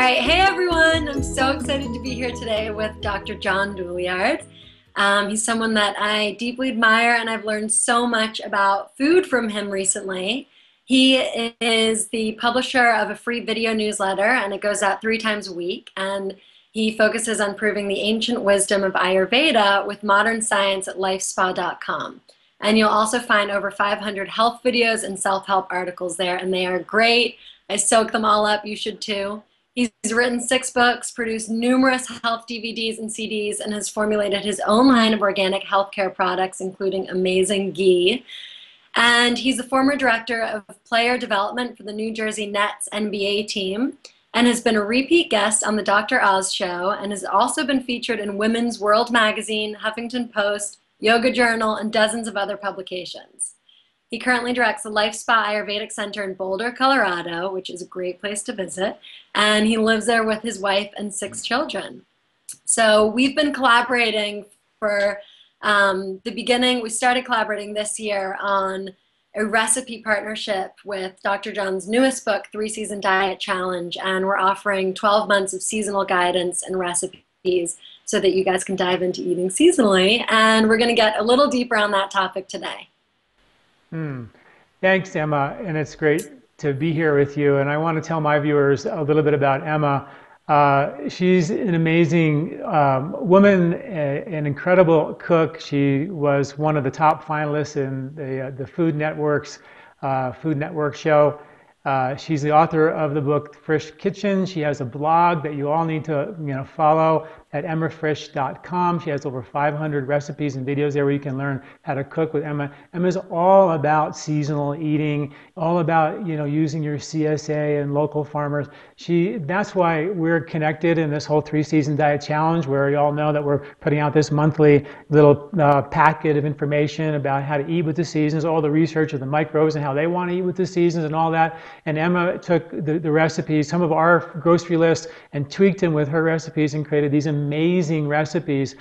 All right, hey everyone. I'm so excited to be here today with Dr. John Douillard. He's someone that I deeply admire, and I've learned so much about food from him recently. He is the publisher of a free video newsletter, and it goes out 3 times a week. And he focuses on proving the ancient wisdom of Ayurveda with modern science at lifespa.com. And you'll also find over 500 health videos and self-help articles there, and they are great. I soak them all up. You should too. He's written 6 books, produced numerous health DVDs and CDs, and has formulated his own line of organic healthcare products, including amazing ghee. And he's the former director of player development for the New Jersey Nets NBA team, and has been a repeat guest on the Dr. Oz show, and has also been featured in Women's World Magazine, Huffington Post, Yoga Journal, and dozens of other publications. He currently directs the Life Spa Ayurvedic Center in Boulder, Colorado, which is a great place to visit, and he lives there with his wife and 6 children. So we've been collaborating for the beginning. We started collaborating this year on a recipe partnership with Dr. John's newest book, 3-Season Diet Challenge, and we're offering 12 months of seasonal guidance and recipes so that you guys can dive into eating seasonally, and we're going to get a little deeper on that topic today. Thanks, Emma, and it's great to be here with you. And I want to tell my viewers a little bit about Emma. She's an amazing woman, an incredible cook. She was one of the top finalists in the Food Network's Food Network show. She's the author of the book Frisch Kitchen. She has a blog that you all need to follow at emmafrisch.com. She has over 500 recipes and videos there where you can learn how to cook with Emma. Emma's all about seasonal eating, all about using your CSA and local farmers. That's why we're connected in this whole 3-Season Diet Challenge, where you all know that we're putting out this monthly little packet of information about how to eat with the seasons, all the research of the microbes and how they want to eat with the seasons and all that. And Emma took the recipes, some of our grocery lists, and tweaked them with her recipes and created these amazing recipes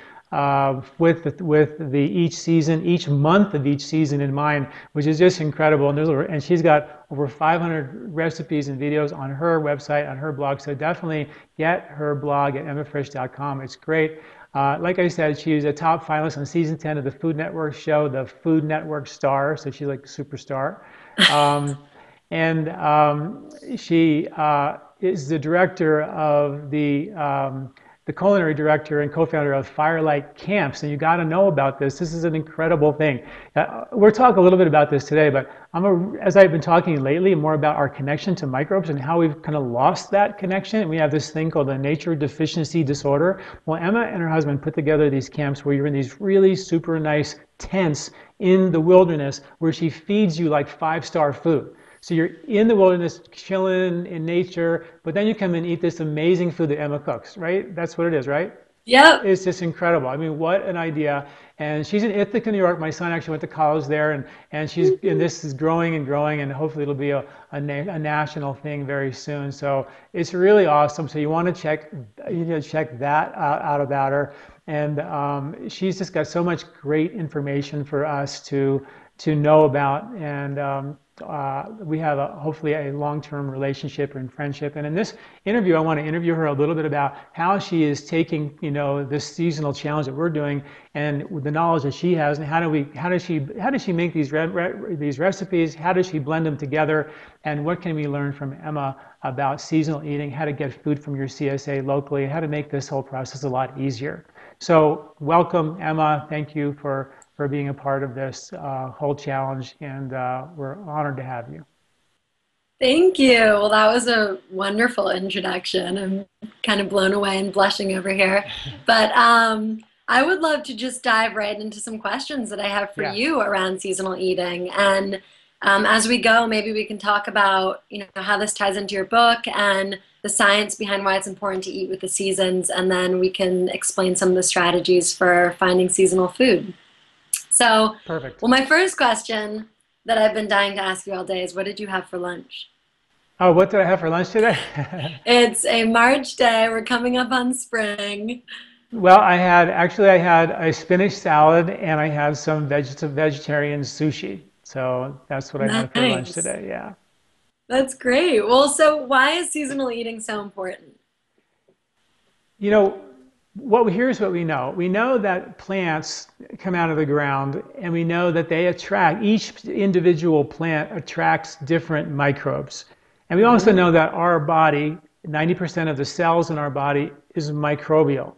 with each season, each month of each season in mind, which is just incredible. And she's got over 500 recipes and videos on her website, on her blog. So definitely get her blog at emmafrisch.com. It's great. Like I said, she was a top finalist on season 10 of the Food Network show, the Food Network star. So she's like a superstar. She is the director of the culinary director and co-founder of Firelight Camps, and you got to know about this. This is an incredible thing. We'll talk a little bit about this today, but as I've been talking lately, more about our connection to microbes and how we've kind of lost that connection. We have this thing called the nature deficiency disorder. Well, Emma and her husband put together these camps where you're in these really super nice tents in the wilderness where she feeds you like 5-star food. So you're in the wilderness, chilling in nature, but then you come and eat this amazing food that Emma cooks, right? That's what it is, right? Yep. It's just incredible. I mean, what an idea. And she's in Ithaca, New York. My son actually went to college there, and this is growing and growing, and hopefully it'll be a national thing very soon. So it's really awesome. So you want to check that out about her. And she's just got so much great information for us to know about, and we have hopefully a long-term relationship and friendship. And in this interview, I want to interview her a little bit about how she is taking, this seasonal challenge that we're doing, and with the knowledge that she has, and how does she make these recipes? How does she blend them together? And what can we learn from Emma about seasonal eating? How to get food from your CSA locally, and how to make this whole process a lot easier. So welcome, Emma. Thank you for being a part of this whole challenge, and we're honored to have you. Thank you. Well, that was a wonderful introduction. I'm kind of blown away and blushing over here. But I would love to just dive right into some questions that I have for you around seasonal eating. And as we go, maybe we can talk about how this ties into your book and the science behind why it's important to eat with the seasons, and then we can explain some of the strategies for finding seasonal food. So, perfect. Well, my first question that I've been dying to ask you all day is, what did you have for lunch? Oh, what did I have for lunch today? It's a March day. We're coming up on spring. Well, I had a spinach salad, and I had some vegetarian sushi. So that's what I had for lunch today. Yeah. That's great. Well, so why is seasonal eating so important? You know, here's what we know. We know that plants come out of the ground, and we know that they attract, each individual plant attracts different microbes. And we also Hmm. know that our body, 90% of the cells in our body is microbial.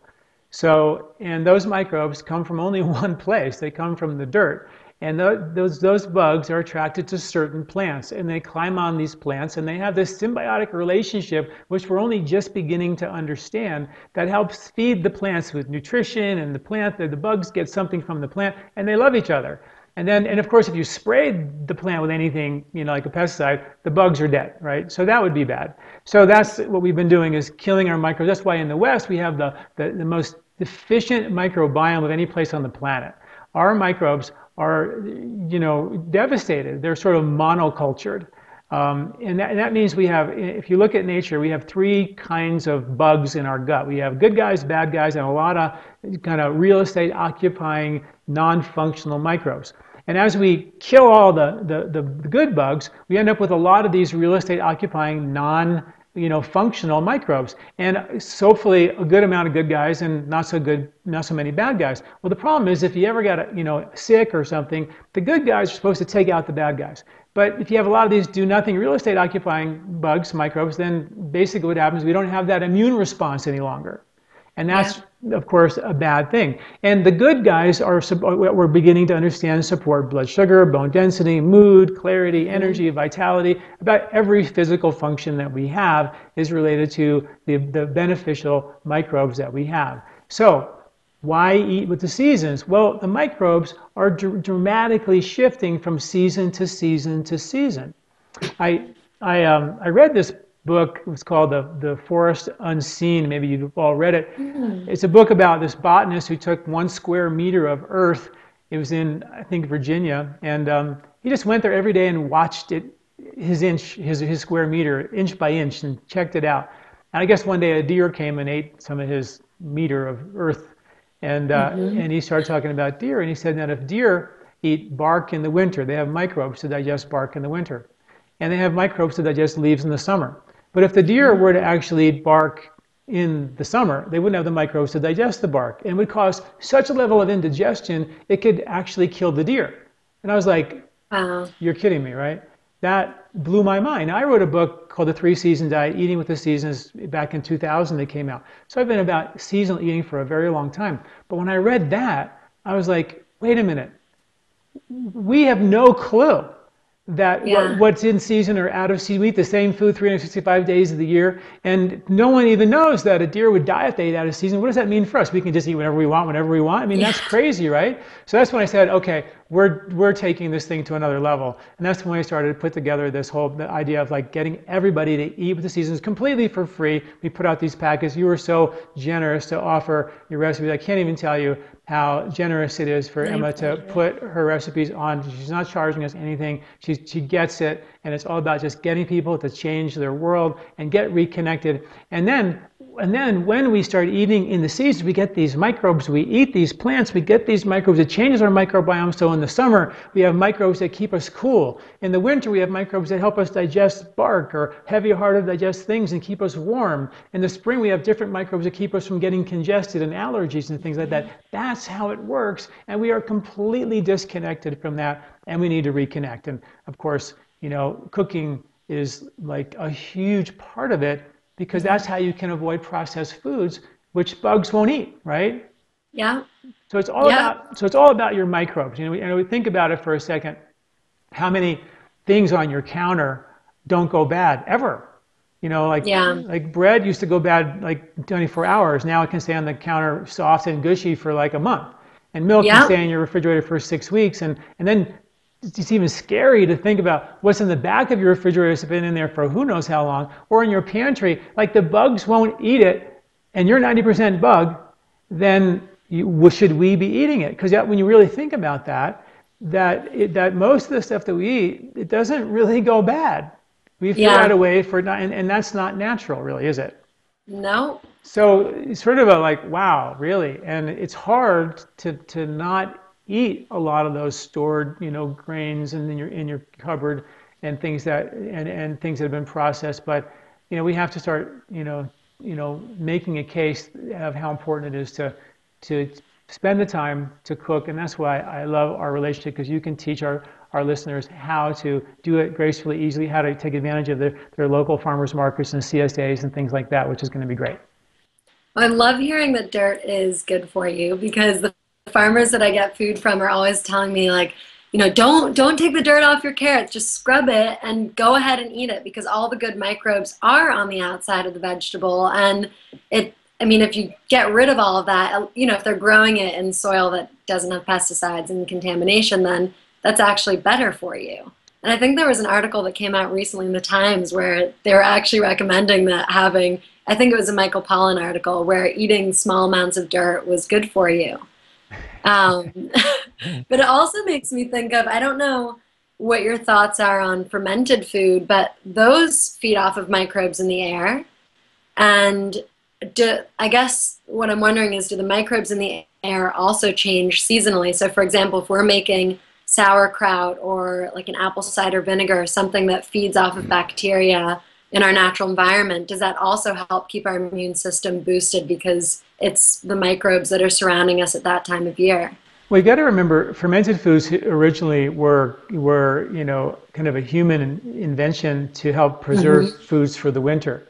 So, and those microbes come from only one place. They come from the dirt. And those bugs are attracted to certain plants, and they climb on these plants, and they have this symbiotic relationship, which we're only just beginning to understand, that helps feed the plants with nutrition, and the bugs get something from the plant, and they love each other. And of course, if you sprayed the plant with anything, like a pesticide, the bugs are dead, right? So that would be bad. So that's what we've been doing, is killing our microbes. That's why in the West we have the most efficient microbiome of any place on the planet. Our microbes are, devastated. They're sort of monocultured. And that means we have, if you look at nature, we have three kinds of bugs in our gut. We have good guys, bad guys, and a lot of kind of real estate occupying non-functional microbes. And as we kill all the good bugs, we end up with a lot of these real estate occupying functional microbes, and hopefully a good amount of good guys and not so many bad guys. Well, the problem is if you ever got sick or something, the good guys are supposed to take out the bad guys. But if you have a lot of these do nothing real estate occupying bugs, microbes, then basically what happens is we don't have that immune response any longer. And Yeah. that's, of course, a bad thing. And the good guys we're beginning to understand, support blood sugar, bone density, mood, clarity, Hmm. energy, vitality. About every physical function that we have is related to the beneficial microbes that we have. So why eat with the seasons? Well, the microbes are dramatically shifting from season to season to season. I I read this book. It was called the Forest Unseen. Maybe you've all read it. Hmm. It's a book about this botanist who took 1 square meter of earth. It was in, I think, Virginia, and he just went there every day and watched it, his square meter, inch by inch, and checked it out. And I guess one day a deer came and ate some of his meter of earth, Hmm. and he started talking about deer, and he said that if deer eat bark in the winter, they have microbes to digest bark in the winter, and they have microbes to digest leaves in the summer. But if the deer were to actually eat bark in the summer, they wouldn't have the microbes to digest the bark, and it would cause such a level of indigestion it could actually kill the deer. And I was like, Wow. you're kidding me, right? That blew my mind. I wrote a book called The Three Season Diet, Eating with the Seasons, back in 2000 that came out. So I've been about seasonal eating for a very long time. But when I read that, I was like, wait a minute. We have no clue that Yeah. what's in season or out of season. We eat the same food 365 days of the year, and no one even knows that a deer would die if they ate out of season. What does that mean for us? We can just eat whatever we want, whenever we want. I mean, Yeah. that's crazy, right? So that's when I said, okay, we're taking this thing to another level, and that's when I started to put together this whole the idea of like getting everybody to eat with the seasons completely for free. We put out these packets. You were so generous to offer your recipes. I can't even tell you how generous it is for My Emma to pleasure. put her recipes on. She's not charging us anything. She gets it, and it's all about just getting people to change their world and get reconnected. And then when we start eating in the seasons, we get these microbes. We eat these plants. We get these microbes. It changes our microbiome. So in the summer, we have microbes that keep us cool. In the winter, we have microbes that help us digest bark, or heavier, harder to digest things and keep us warm. In the spring, we have different microbes that keep us from getting congested and allergies and things like that. That's how it works. And we are completely disconnected from that, and we need to reconnect. And of course, cooking is like a huge part of it, because that's Mhm. how you can avoid processed foods, which bugs won't eat, right? Yeah. Yeah. So it's all about your microbes. And we think about it for a second. How many things on your counter don't go bad ever? Like Yeah. bread used to go bad like 24 hours. Now it can stay on the counter soft and gushy for like a month. And milk can Yeah. stay in your refrigerator for 6 weeks. And then it's even scary to think about what's in the back of your refrigerator that's been in there for who knows how long, or in your pantry. Like the bugs won't eat it, and you're 90% bug, then should we be eating it? Because when you really think about that, that most of the stuff that we eat, it doesn't really go bad. We figure out Yeah. a way for it not, and that's not natural, really, is it? No. So it's sort of a like, wow, really? And it's hard to not eat a lot of those stored, grains in your cupboard, and things that have been processed. But we have to start, making a case of how important it is to spend the time to cook. And that's why I love our relationship, because you can teach our listeners how to do it gracefully, easily, how to take advantage of their local farmers markets and CSAs and things like that, which is going to be great. I love hearing that dirt is good for you, because the farmers that I get food from are always telling me, like, don't take the dirt off your carrots, just scrub it and go ahead and eat it, because all the good microbes are on the outside of the vegetable. And if you get rid of all of that, if they're growing it in soil that doesn't have pesticides and contamination, then that's actually better for you. And I think there was an article that came out recently in the Times where they were actually recommending that I think it was a Michael Pollan article, where eating small amounts of dirt was good for you. But it also makes me think of, I don't know what your thoughts are on fermented food, but those feed off of microbes in the air. And I guess what I'm wondering is, do the microbes in the air also change seasonally? So for example, if we're making sauerkraut or like an apple cider vinegar, something that feeds off of bacteria in our natural environment, does that also help keep our immune system boosted, because it's the microbes that are surrounding us at that time of year? Well, you got to remember, fermented foods originally were kind of a human invention to help preserve foods for the winter.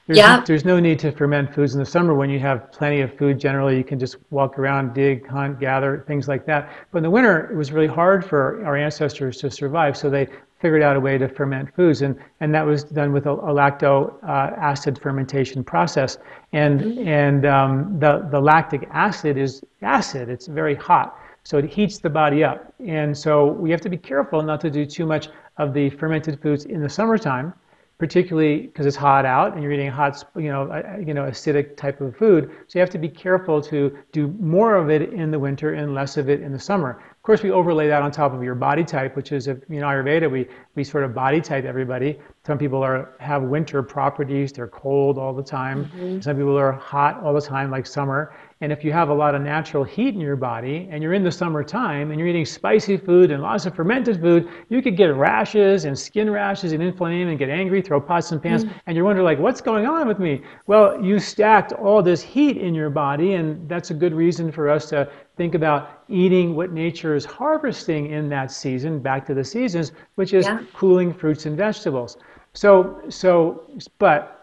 There's no need to ferment foods in the summer when you have plenty of food. Generally, you can just walk around, dig, hunt, gather, things like that. But in the winter, it was really hard for our ancestors to survive, so they figured out a way to ferment foods, and that was done with a lacto acid fermentation process. And the lactic acid is acid. It's very hot, so it heats the body up. And so we have to be careful not to do too much of the fermented foods in the summertime, particularly because it's hot out and you're eating hot, acidic type of food. So you have to be careful to do more of it in the winter and less of it in the summer. Of course, we overlay that on top of your body type, which is, Ayurveda, we sort of body type everybody. Some people have winter properties, they're cold all the time. Some people are hot all the time, like summer. And if you have a lot of natural heat in your body and you're in the summertime and you're eating spicy food and lots of fermented food, you could get rashes and skin rashes and inflammation and get angry, throw pots and pans, and you're wondering, like, what's going on with me? Well, you stacked all this heat in your body, and that's a good reason for us to think about eating what nature is harvesting in that season, back to the seasons, which is cooling fruits and vegetables. But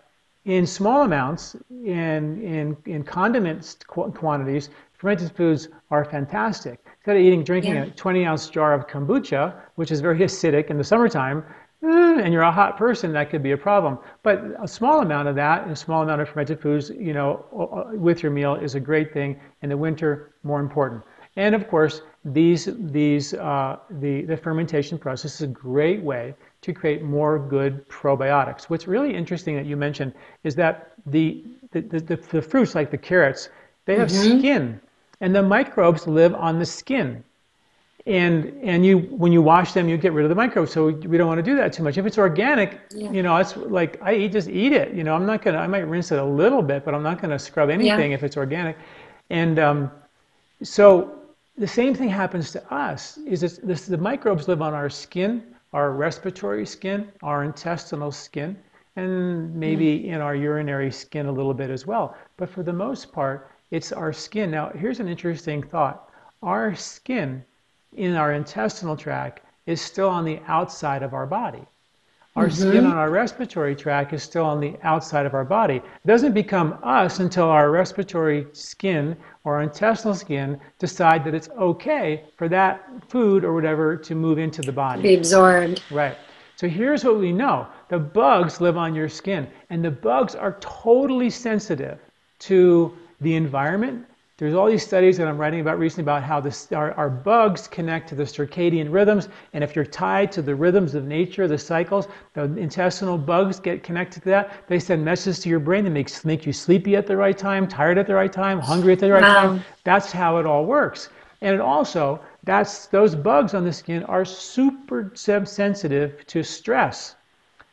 in small amounts, in condiments quantities, fermented foods are fantastic. Instead of drinking a 20-ounce jar of kombucha, which is very acidic in the summertime, and you're a hot person, that could be a problem. But a small amount of that, and a small amount of fermented foods, with your meal is a great thing. In the winter, more important. And of course, the fermentation process is a great way to create more good probiotics. What's really interesting that you mentioned is that the fruits, like the carrots, they have skin, and the microbes live on the skin. And when you wash them, you get rid of the microbes. So we don't want to do that too much. If it's organic, it's like just eat it. I might rinse it a little bit, but I'm not going to scrub anything if it's organic. And so the same thing happens to us. The microbes live on our skin, our respiratory skin, our intestinal skin, and maybe in our urinary skin a little bit as well. But for the most part, it's our skin. Now, here's an interesting thought. Our skin in our intestinal tract is still on the outside of our body. Our skin on our respiratory tract is still on the outside of our body. It doesn't become us until our respiratory skin or our intestinal skin decide that it's okay for that food or whatever to move into the body. Be absorbed. Right. So here's what we know. The bugs live on your skin, and the bugs are totally sensitive to the environment. There's all these studies that I'm writing about recently about how our bugs connect to the circadian rhythms, and if you're tied to the rhythms of nature, the cycles, the intestinal bugs get connected to that. They send messages to your brain that make you sleepy at the right time, tired at the right time, hungry at the right time. That's how it all works. And it also, those bugs on the skin are super sensitive to stress.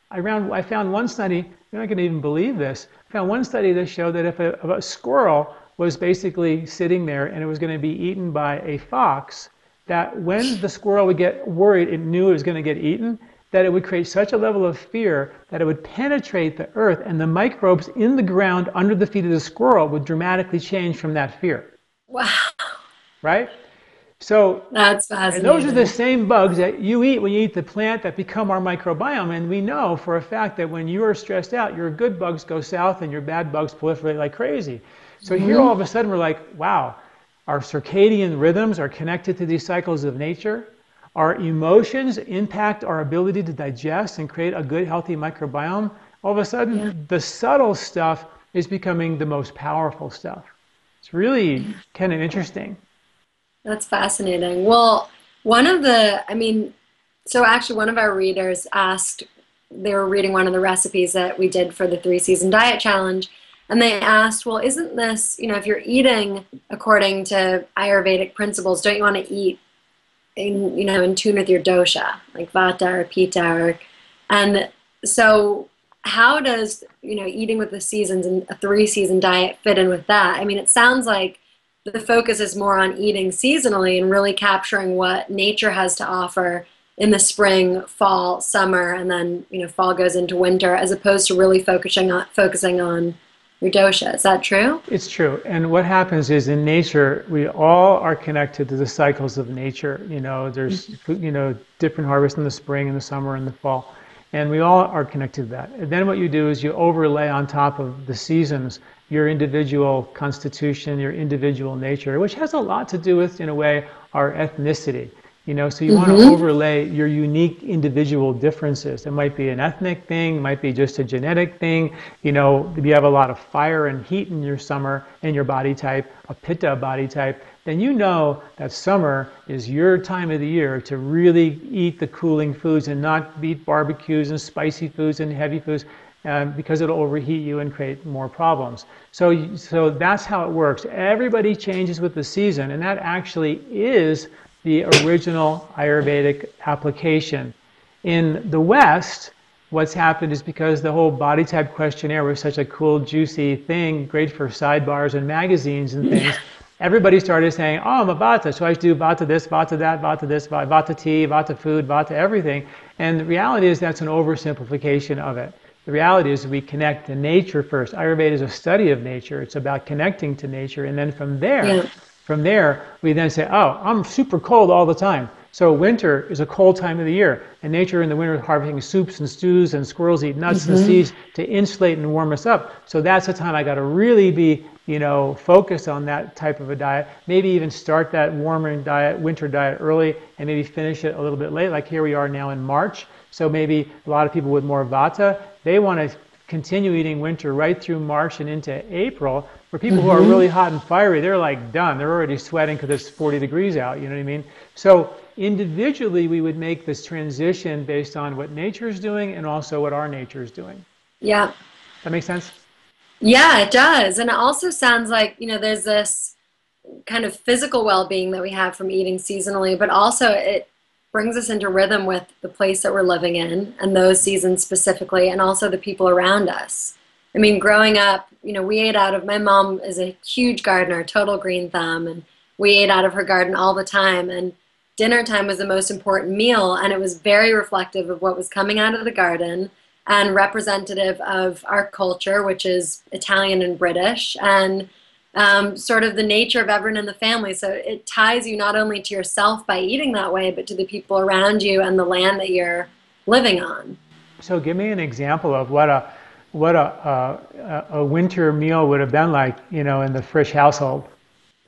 I found one study, you're not going to even believe this, I found one study that showed that if a squirrel was basically sitting there and it was going to be eaten by a fox, that when the squirrel would get worried, it knew it was going to get eaten, that it would create such a level of fear that it would penetrate the earth, and the microbes in the ground under the feet of the squirrel would dramatically change from that fear. Wow. Right? So, That's and those are the fascinating. same bugs that you eat when you eat the plant that become our microbiome. And we know for a fact that when you are stressed out, your good bugs go south and your bad bugs proliferate like crazy. So here all Hmm. of a sudden we're like, wow, our circadian rhythms are connected to these cycles of nature. Our emotions impact our ability to digest and create a good, healthy microbiome. All of a Yeah. sudden, the subtle stuff is becoming the most powerful stuff. It's really kind of interesting. That's fascinating. Well, I mean, so actually, one of our readers asked, they were reading one of the recipes that we did for the 3 season diet challenge, and they asked, well, isn't this, if you're eating according to Ayurvedic principles, don't you want to eat in tune with your dosha, like vata or pitta, and so how does, eating with the seasons and a 3 season diet fit in with that? I mean, it sounds like the focus is more on eating seasonally and really capturing what nature has to offer in the spring, fall, summer, and then, fall goes into winter, as opposed to really focusing on your dosha. Is that true? It's true. And what happens is in nature, we all are connected to the cycles of nature. There's, different harvests in the spring and the summer and the fall. And we all are connected to that. And then what you do is you overlay on top of the seasons your individual constitution, your individual nature, which has a lot to do with, in a way, our ethnicity. So you want to Mm-hmm. overlay your unique individual differences. It might be an ethnic thing, it might be just a genetic thing. If you have a lot of fire and heat in your summer, in your body type, a pitta body type, then you know that summer is your time of the year to really eat the cooling foods and not eat barbecues and spicy foods and heavy foods, because it'll overheat you and create more problems. So that's how it works. Everybody changes with the season, and that actually is the original Ayurvedic application. In the West, what's happened is because the whole body type questionnaire was such a cool, juicy thing, great for sidebars and magazines and Yeah. things, everybody started saying, oh, I'm a Vata, so I do Vata this, Vata that, Vata this, Vata tea, Vata food, Vata everything. And the reality is that's an oversimplification of it. The reality is we connect to nature first. Ayurveda is a study of nature. It's about connecting to nature. And then Yeah. from there, we then say, oh, I'm super cold all the time. So winter is a cold time of the year. And nature in the winter is harvesting soups and stews, and squirrels eat nuts and Mm-hmm. seeds to insulate and warm us up. So that's the time I got to really be, focused on that type of a diet. Maybe even start that warmer diet, winter diet early, and maybe finish it a little bit late. Like here we are now in March. So maybe a lot of people with more Vata, they want to continue eating winter right through March and into April. For people who are Mm-hmm. really hot and fiery, they're like done. They're already sweating because it's 40 degrees out. You know what I mean? So individually, we would make this transition based on what nature is doing and also what our nature is doing. Yeah. That makes sense? Yeah, it does. And it also sounds like, there's this kind of physical well-being that we have from eating seasonally, but also it brings us into rhythm with the place that we're living in and those seasons specifically, and also the people around us. I mean, growing up, we ate out of, my mom is a huge gardener, total green thumb, and we ate out of her garden all the time. And dinner time was the most important meal, and it was very reflective of what was coming out of the garden and representative of our culture, which is Italian and British, and sort of the nature of everyone in the family. So it ties you not only to yourself by eating that way, but to the people around you and the land that you're living on. So give me an example of what a winter meal would have been like, in the Frisch household.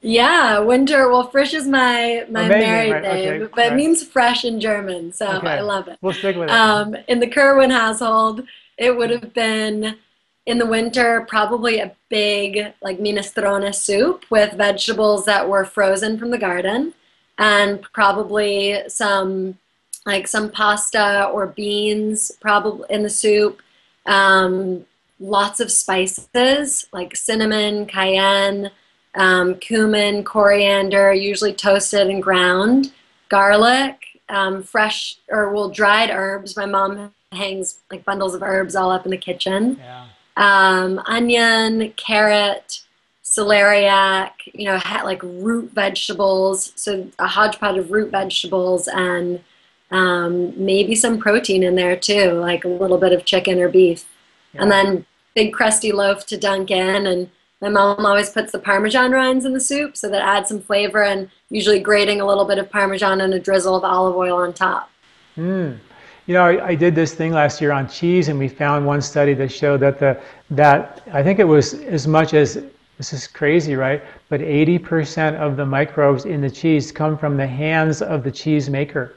Yeah, winter. Well, Frisch is my Amazing, married right? name, Okay, but it right. means fresh in German, so I Okay, love it. we'll stick with it. In the Kerwin household, it would have been in the winter probably a big like minestrone soup with vegetables that were frozen from the garden, and probably some pasta or beans probably in the soup. Um, Lots of spices like cinnamon, cayenne, cumin, coriander, usually toasted and ground, garlic, fresh or well dried herbs. My mom hangs like bundles of herbs all up in the kitchen. Yeah. Onion, carrot, celeriac, like root vegetables. So a hodgepodge of root vegetables and maybe some protein in there too, like a little bit of chicken or beef. And Yeah. then big crusty loaf to dunk in. And my mom always puts the Parmesan rinds in the soup so that adds some flavor and usually grating a little bit of Parmesan and a drizzle of olive oil on top. Mm. You know, I did this thing last year on cheese, and we found one study that showed that that I think it was as much as, this is crazy, right? But 80% of the microbes in the cheese come from the hands of the cheese maker.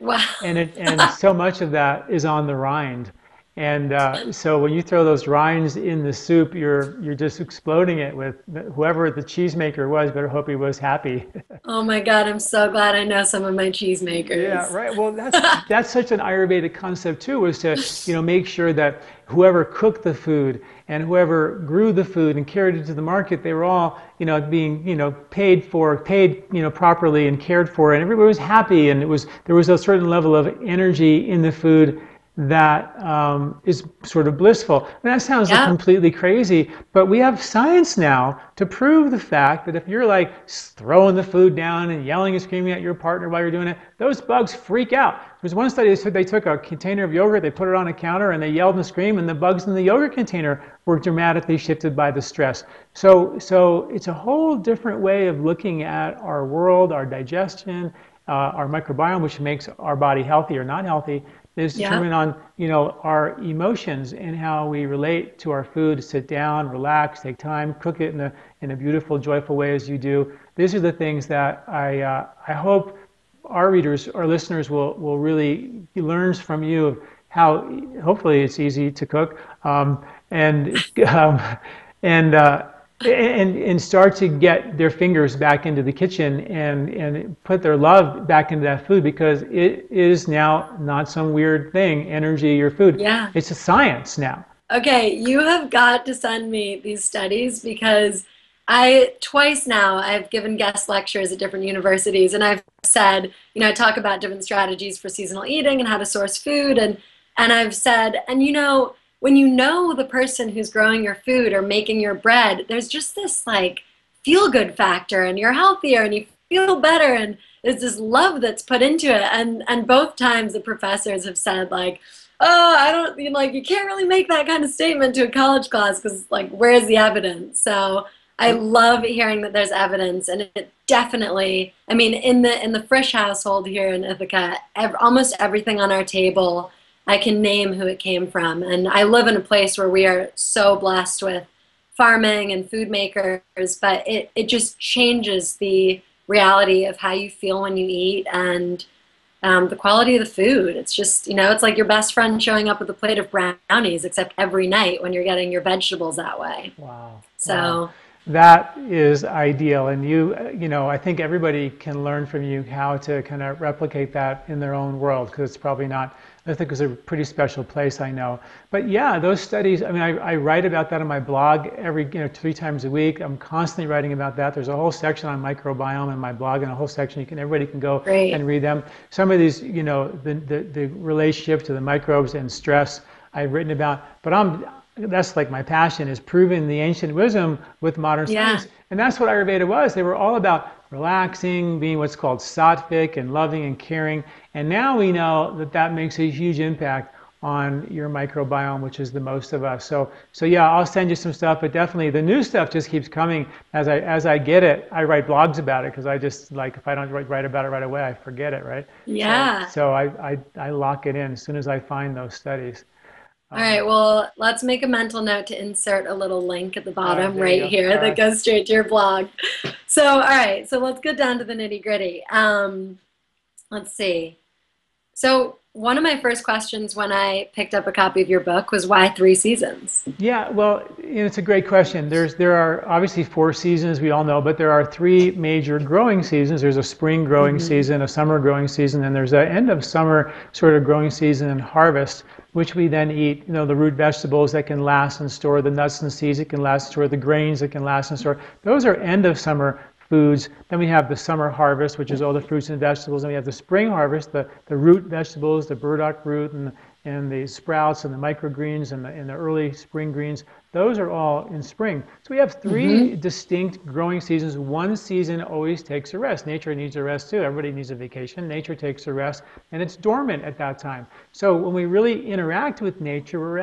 Wow. And so much of that is on the rind. And so when you throw those rinds in the soup, you're just exploding it with whoever the cheesemaker was. Better hope he was happy. Oh my God, I'm so glad I know some of my Yeah, cheesemakers. right. Well, that's such an Ayurvedic concept too, was to, make sure that whoever cooked the food and whoever grew the food and carried it to the market, they were all, being, paid, properly and cared for, and everybody was happy, and there was a certain level of energy in the food that is sort of blissful. And that sounds like Yeah, completely crazy, but we have science now to prove the fact that if you're like throwing the food down and yelling and screaming at your partner while you're doing it, those bugs freak out. There's one study that said they took a container of yogurt, they put it on a counter, and they yelled and screamed, and the bugs in the yogurt container were dramatically shifted by the stress. So it's a whole different way of looking at our world, our digestion, our microbiome, which makes our body healthy or not healthy, is yeah. determined on our emotions and how we relate to our food. Sit down, relax, take time, cook it in a beautiful, joyful way as you do. These are the things that I hope our readers, our listeners will really learn from you of how hopefully it's easy to cook, and and and start to get their fingers back into the kitchen and put their love back into that food, because it is now not some weird thing, energy, your food. Yeah. It's a science now. Okay, you have got to send me these studies because I twice now I've given guest lectures at different universities and I've said, I talk about different strategies for seasonal eating and how to source food and I've said, and when you know the person who's growing your food or making your bread, there's just this like feel good factor and you're healthier and you feel better and there's this love that's put into it and both times the professors have said like, oh, I don't like you can't really make that kind of statement to a college class because like where's the evidence? So I love hearing that there's evidence, and it definitely. I mean, in the Frisch household here in Ithaca, almost everything on our table, I can name who it came from, and I live in a place where we are so blessed with farming and food makers, but it just changes the reality of how you feel when you eat and the quality of the food. It's just, it's like your best friend showing up with a plate of brownies, except every night when you're getting your vegetables that way. Wow. Wow. So, That is ideal. And I think everybody can learn from you how to kind of replicate that in their own world, because it's probably not, I think it's a pretty special place, I know. But yeah, those studies, I mean, I write about that on my blog every, 3 times a week. I'm constantly writing about that. There's a whole section on microbiome in my blog, and a whole section everybody can go great. and read them. Some of these, the relationship to the microbes and stress I've written about, but that's like my passion, is proving the ancient wisdom with modern Yeah. science. And that's what Ayurveda was. They were all about relaxing, being what's called sattvic, and loving and caring. And now we know that that makes a huge impact on your microbiome, which is the most of us. So yeah, I'll send you some stuff, but definitely the new stuff just keeps coming as I get it. I write blogs about it because I just like, if I don't write about it right away, I forget it, right? So Yeah. so I lock it in as soon as I find those studies. All right. Well, let's make a mental note to insert a little link at the All right, bottom there you right go. here All that right. goes straight to your blog. So, all right. So let's get down to the nitty gritty. Let's see. So one of my first questions when I picked up a copy of your book was why 3 seasons? Yeah, well, it's a great question. There are obviously 4 seasons, we all know, but there are 3 major growing seasons. There's a spring growing Hmm. season, a summer growing season, and there's an end of summer sort of growing season and harvest, which we then eat. The root vegetables that can last and store, the nuts and seeds that can last and store, the grains that can last and store. Those are end of summer foods. Then we have the summer harvest, which is all the fruits and vegetables. And we have the spring harvest, the root vegetables, the burdock root and the sprouts and the microgreens and the early spring greens. those are all in spring. So we have three Mm-hmm. distinct growing seasons. One season always takes a rest. Nature needs a rest too. Everybody needs a vacation. Nature takes a rest, and it's dormant at that time. So when we really interact with nature, we're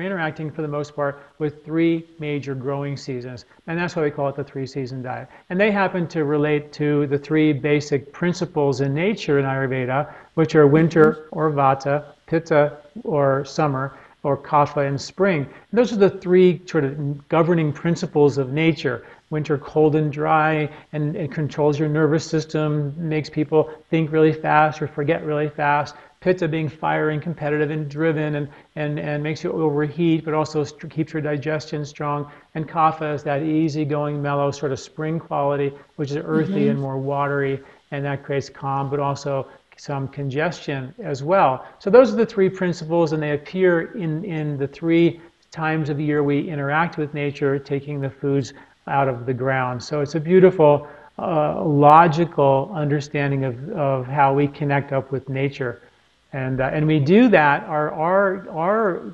interacting for the most part with three major growing seasons, and that's why we call it the three-season diet. And they happen to relate to the three basic principles in nature in Ayurveda, which are Mm-hmm. winter or vata, pitta or summer, or kapha in spring. And those are the three sort of governing principles of nature. Winter, cold and dry, and it controls your nervous system, makes people think really fast or forget really fast. Pitta being fiery and competitive and driven and makes you overheat, but also keeps your digestion strong. And kapha is that easygoing, mellow sort of spring quality, which is earthy Mm-hmm. and more watery, and that creates calm, but also some congestion as well. So those are the three principles, and they appear in the three times of the year we interact with nature, taking the foods out of the ground. So it's a beautiful, logical understanding of how we connect up with nature. And we do that, our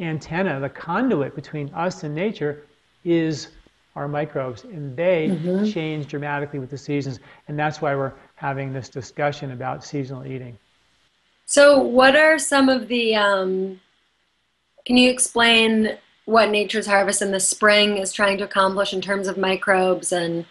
antenna, the conduit between us and nature is our microbes, and they Mm-hmm. change dramatically with the seasons. And that's why we're having this discussion about seasonal eating. So, what are some of the, can you explain what Nature's Harvest in the spring is trying to accomplish in terms of microbes and,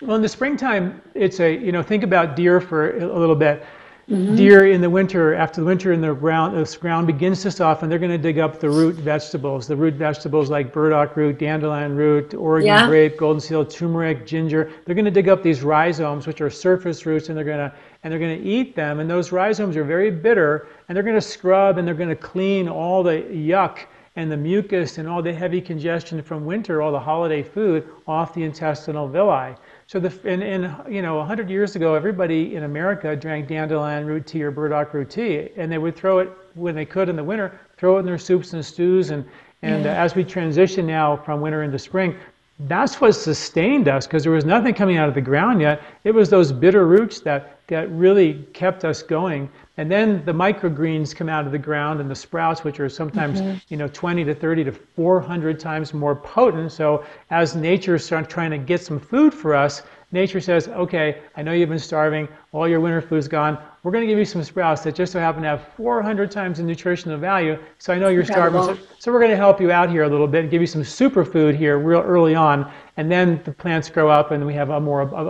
Well, in the springtime, it's think about deer for a little bit. mm-hmm. Deer in the winter, after the winter in the ground begins to soften, they're going to dig up the root vegetables. The root vegetables like burdock root, dandelion root, Oregon Yeah, grape, golden seal, turmeric, ginger. They're going to dig up these rhizomes, which are surface roots, and they're going to eat them. And those rhizomes are very bitter, and they're going to scrub and they're going to clean all the yuck and the mucus and all the heavy congestion from winter, all the holiday food, off the intestinal villi. So and 100 years ago, everybody in America drank dandelion root tea or burdock root tea, and they would throw it when they could in the winter, throw it in their soups and stews. And yeah, as we transition now from winter into spring, that's what sustained us because there was nothing coming out of the ground yet. It was those bitter roots that really kept us going. And then the microgreens come out of the ground and the sprouts, which are sometimes mm-hmm. 20 to 30 to 400 times more potent. So as nature starts trying to get some food for us, nature says, okay, I know you've been starving, all your winter food's gone. We're going to give you some sprouts that just so happen to have 400 times the nutritional value. So I know you're starving, so, Incredible. so we're going to help you out here a little bit and give you some superfood here real early on. And then the plants grow up and we have a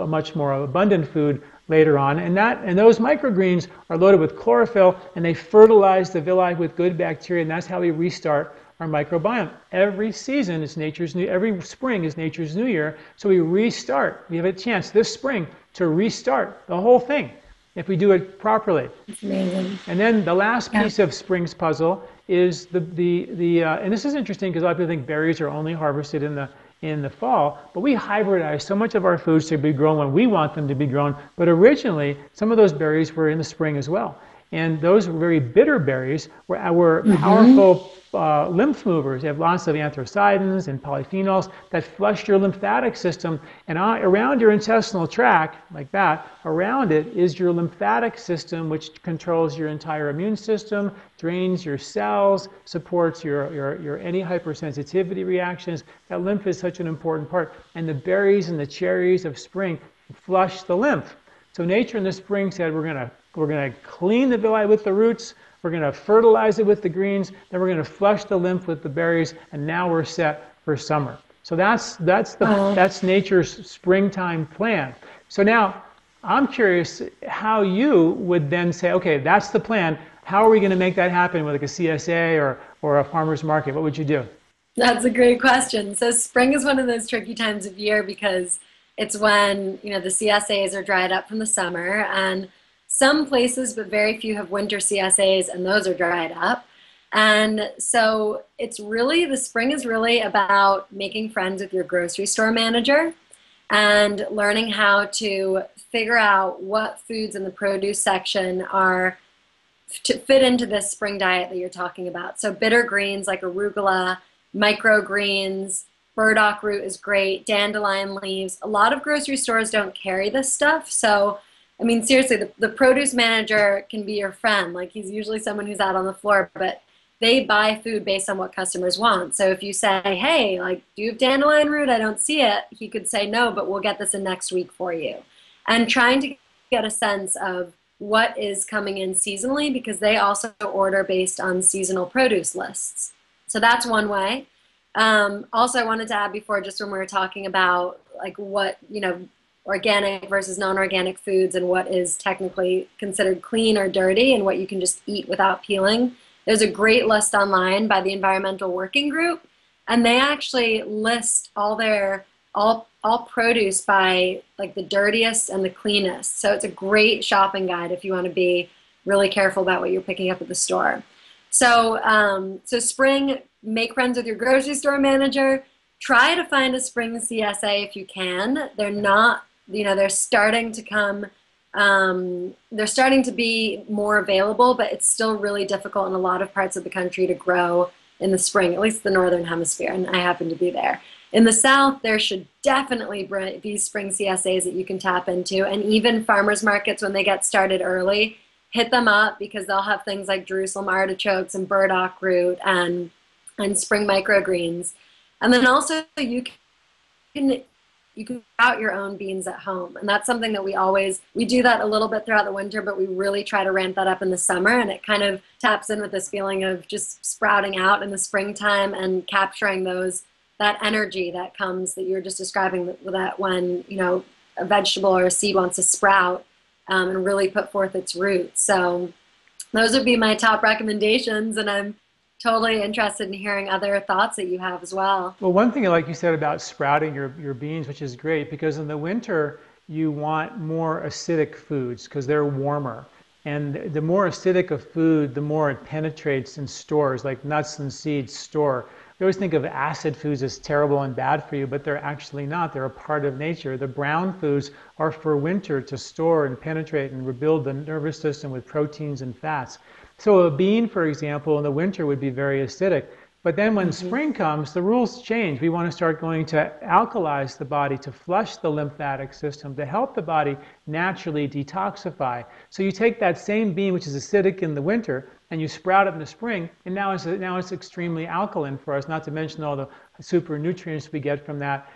much more abundant food later on. And those microgreens are loaded with chlorophyll and they fertilize the villi with good bacteria, and that's how we restart our microbiome. Every season is every spring is nature's new year. So we restart. We have a chance this spring to restart the whole thing if we do it properly. It's amazing. And then the last Yeah. piece of spring's puzzle is and this is interesting because a lot of people think berries are only harvested in the fall, but we hybridize so much of our foods to be grown when we want them to be grown. But originally, some of those berries were in the spring as well. And those very bitter berries were Mm-hmm. powerful lymph movers. They have lots of anthocyanins and polyphenols that flush your lymphatic system. And around your intestinal tract, like that, around it is your lymphatic system, which controls your entire immune system, drains your cells, supports your any hypersensitivity reactions. That lymph is such an important part. And the berries and the cherries of spring flush the lymph. So nature in the spring said we're going to clean the villi with the roots, we're going to fertilize it with the greens, then we're going to flush the lymph with the berries, and now we're set for summer. So Wow. that's nature's springtime plan. So now I'm curious how you would then say, okay, that's the plan. How are we going to make that happen with like a CSA or a farmer's market? What would you do? That's a great question. So spring is one of those tricky times of year because it's when, the CSAs are dried up from the summer, and some places, but very few, have winter CSAs, and those are dried up. And so the spring is really about making friends with your grocery store manager and learning how to figure out what foods in the produce section are to fit into this spring diet that you're talking about. So bitter greens like arugula, microgreens, burdock root is great, dandelion leaves. A lot of grocery stores don't carry this stuff. So, I mean, seriously, the produce manager can be your friend. Like, he's usually someone who's out on the floor, but they buy food based on what customers want. So if you say, hey, like, do you have dandelion root? I don't see it. He could say, no, but we'll get this in next week for you. And trying to get a sense of what is coming in seasonally, because they also order based on seasonal produce lists. So that's one way. Also, I wanted to add before, just when we were talking about like what, organic versus non-organic foods and what is technically considered clean or dirty and what you can just eat without peeling. There's a great list online by the Environmental Working Group, and they actually list all produce by like the dirtiest and the cleanest. So it's a great shopping guide if you want to be really careful about what you're picking up at the store. So spring, make friends with your grocery store manager. Try to find a spring CSA if you can. They're not, they're starting to come. They're starting to be more available, but it's still really difficult in a lot of parts of the country to grow in the spring, at least the northern hemisphere, and I happen to be there. In the south, there should definitely be spring CSAs that you can tap into, and even farmers markets, when they get started early, hit them up, because they'll have things like Jerusalem artichokes and burdock root and spring microgreens. And then also you can out your own beans at home. And that's something that we do that a little bit throughout the winter, but we really try to ramp that up in the summer. And it kind of taps in with this feeling of just sprouting out in the springtime and capturing that energy that comes, that you were just describing, that when, a vegetable or a seed wants to sprout and really put forth its roots. So those would be my top recommendations. And I'm totally interested in hearing other thoughts that you have as well. Well, one thing, like you said, about sprouting your beans, which is great, because in the winter you want more acidic foods because they're warmer. And the more acidic a food, the more it penetrates and stores, like nuts and seeds store. We always think of acid foods as terrible and bad for you, but they're actually not. They're a part of nature. The brown foods are for winter, to store and penetrate and rebuild the nervous system with proteins and fats. So a bean, for example, in the winter would be very acidic. But then when spring comes, the rules change. We want to start going to alkalize the body, to flush the lymphatic system, to help the body naturally detoxify. So you take that same bean, which is acidic in the winter, and you sprout it in the spring, and now it's extremely alkaline for us, not to mention all the super nutrients we get from that.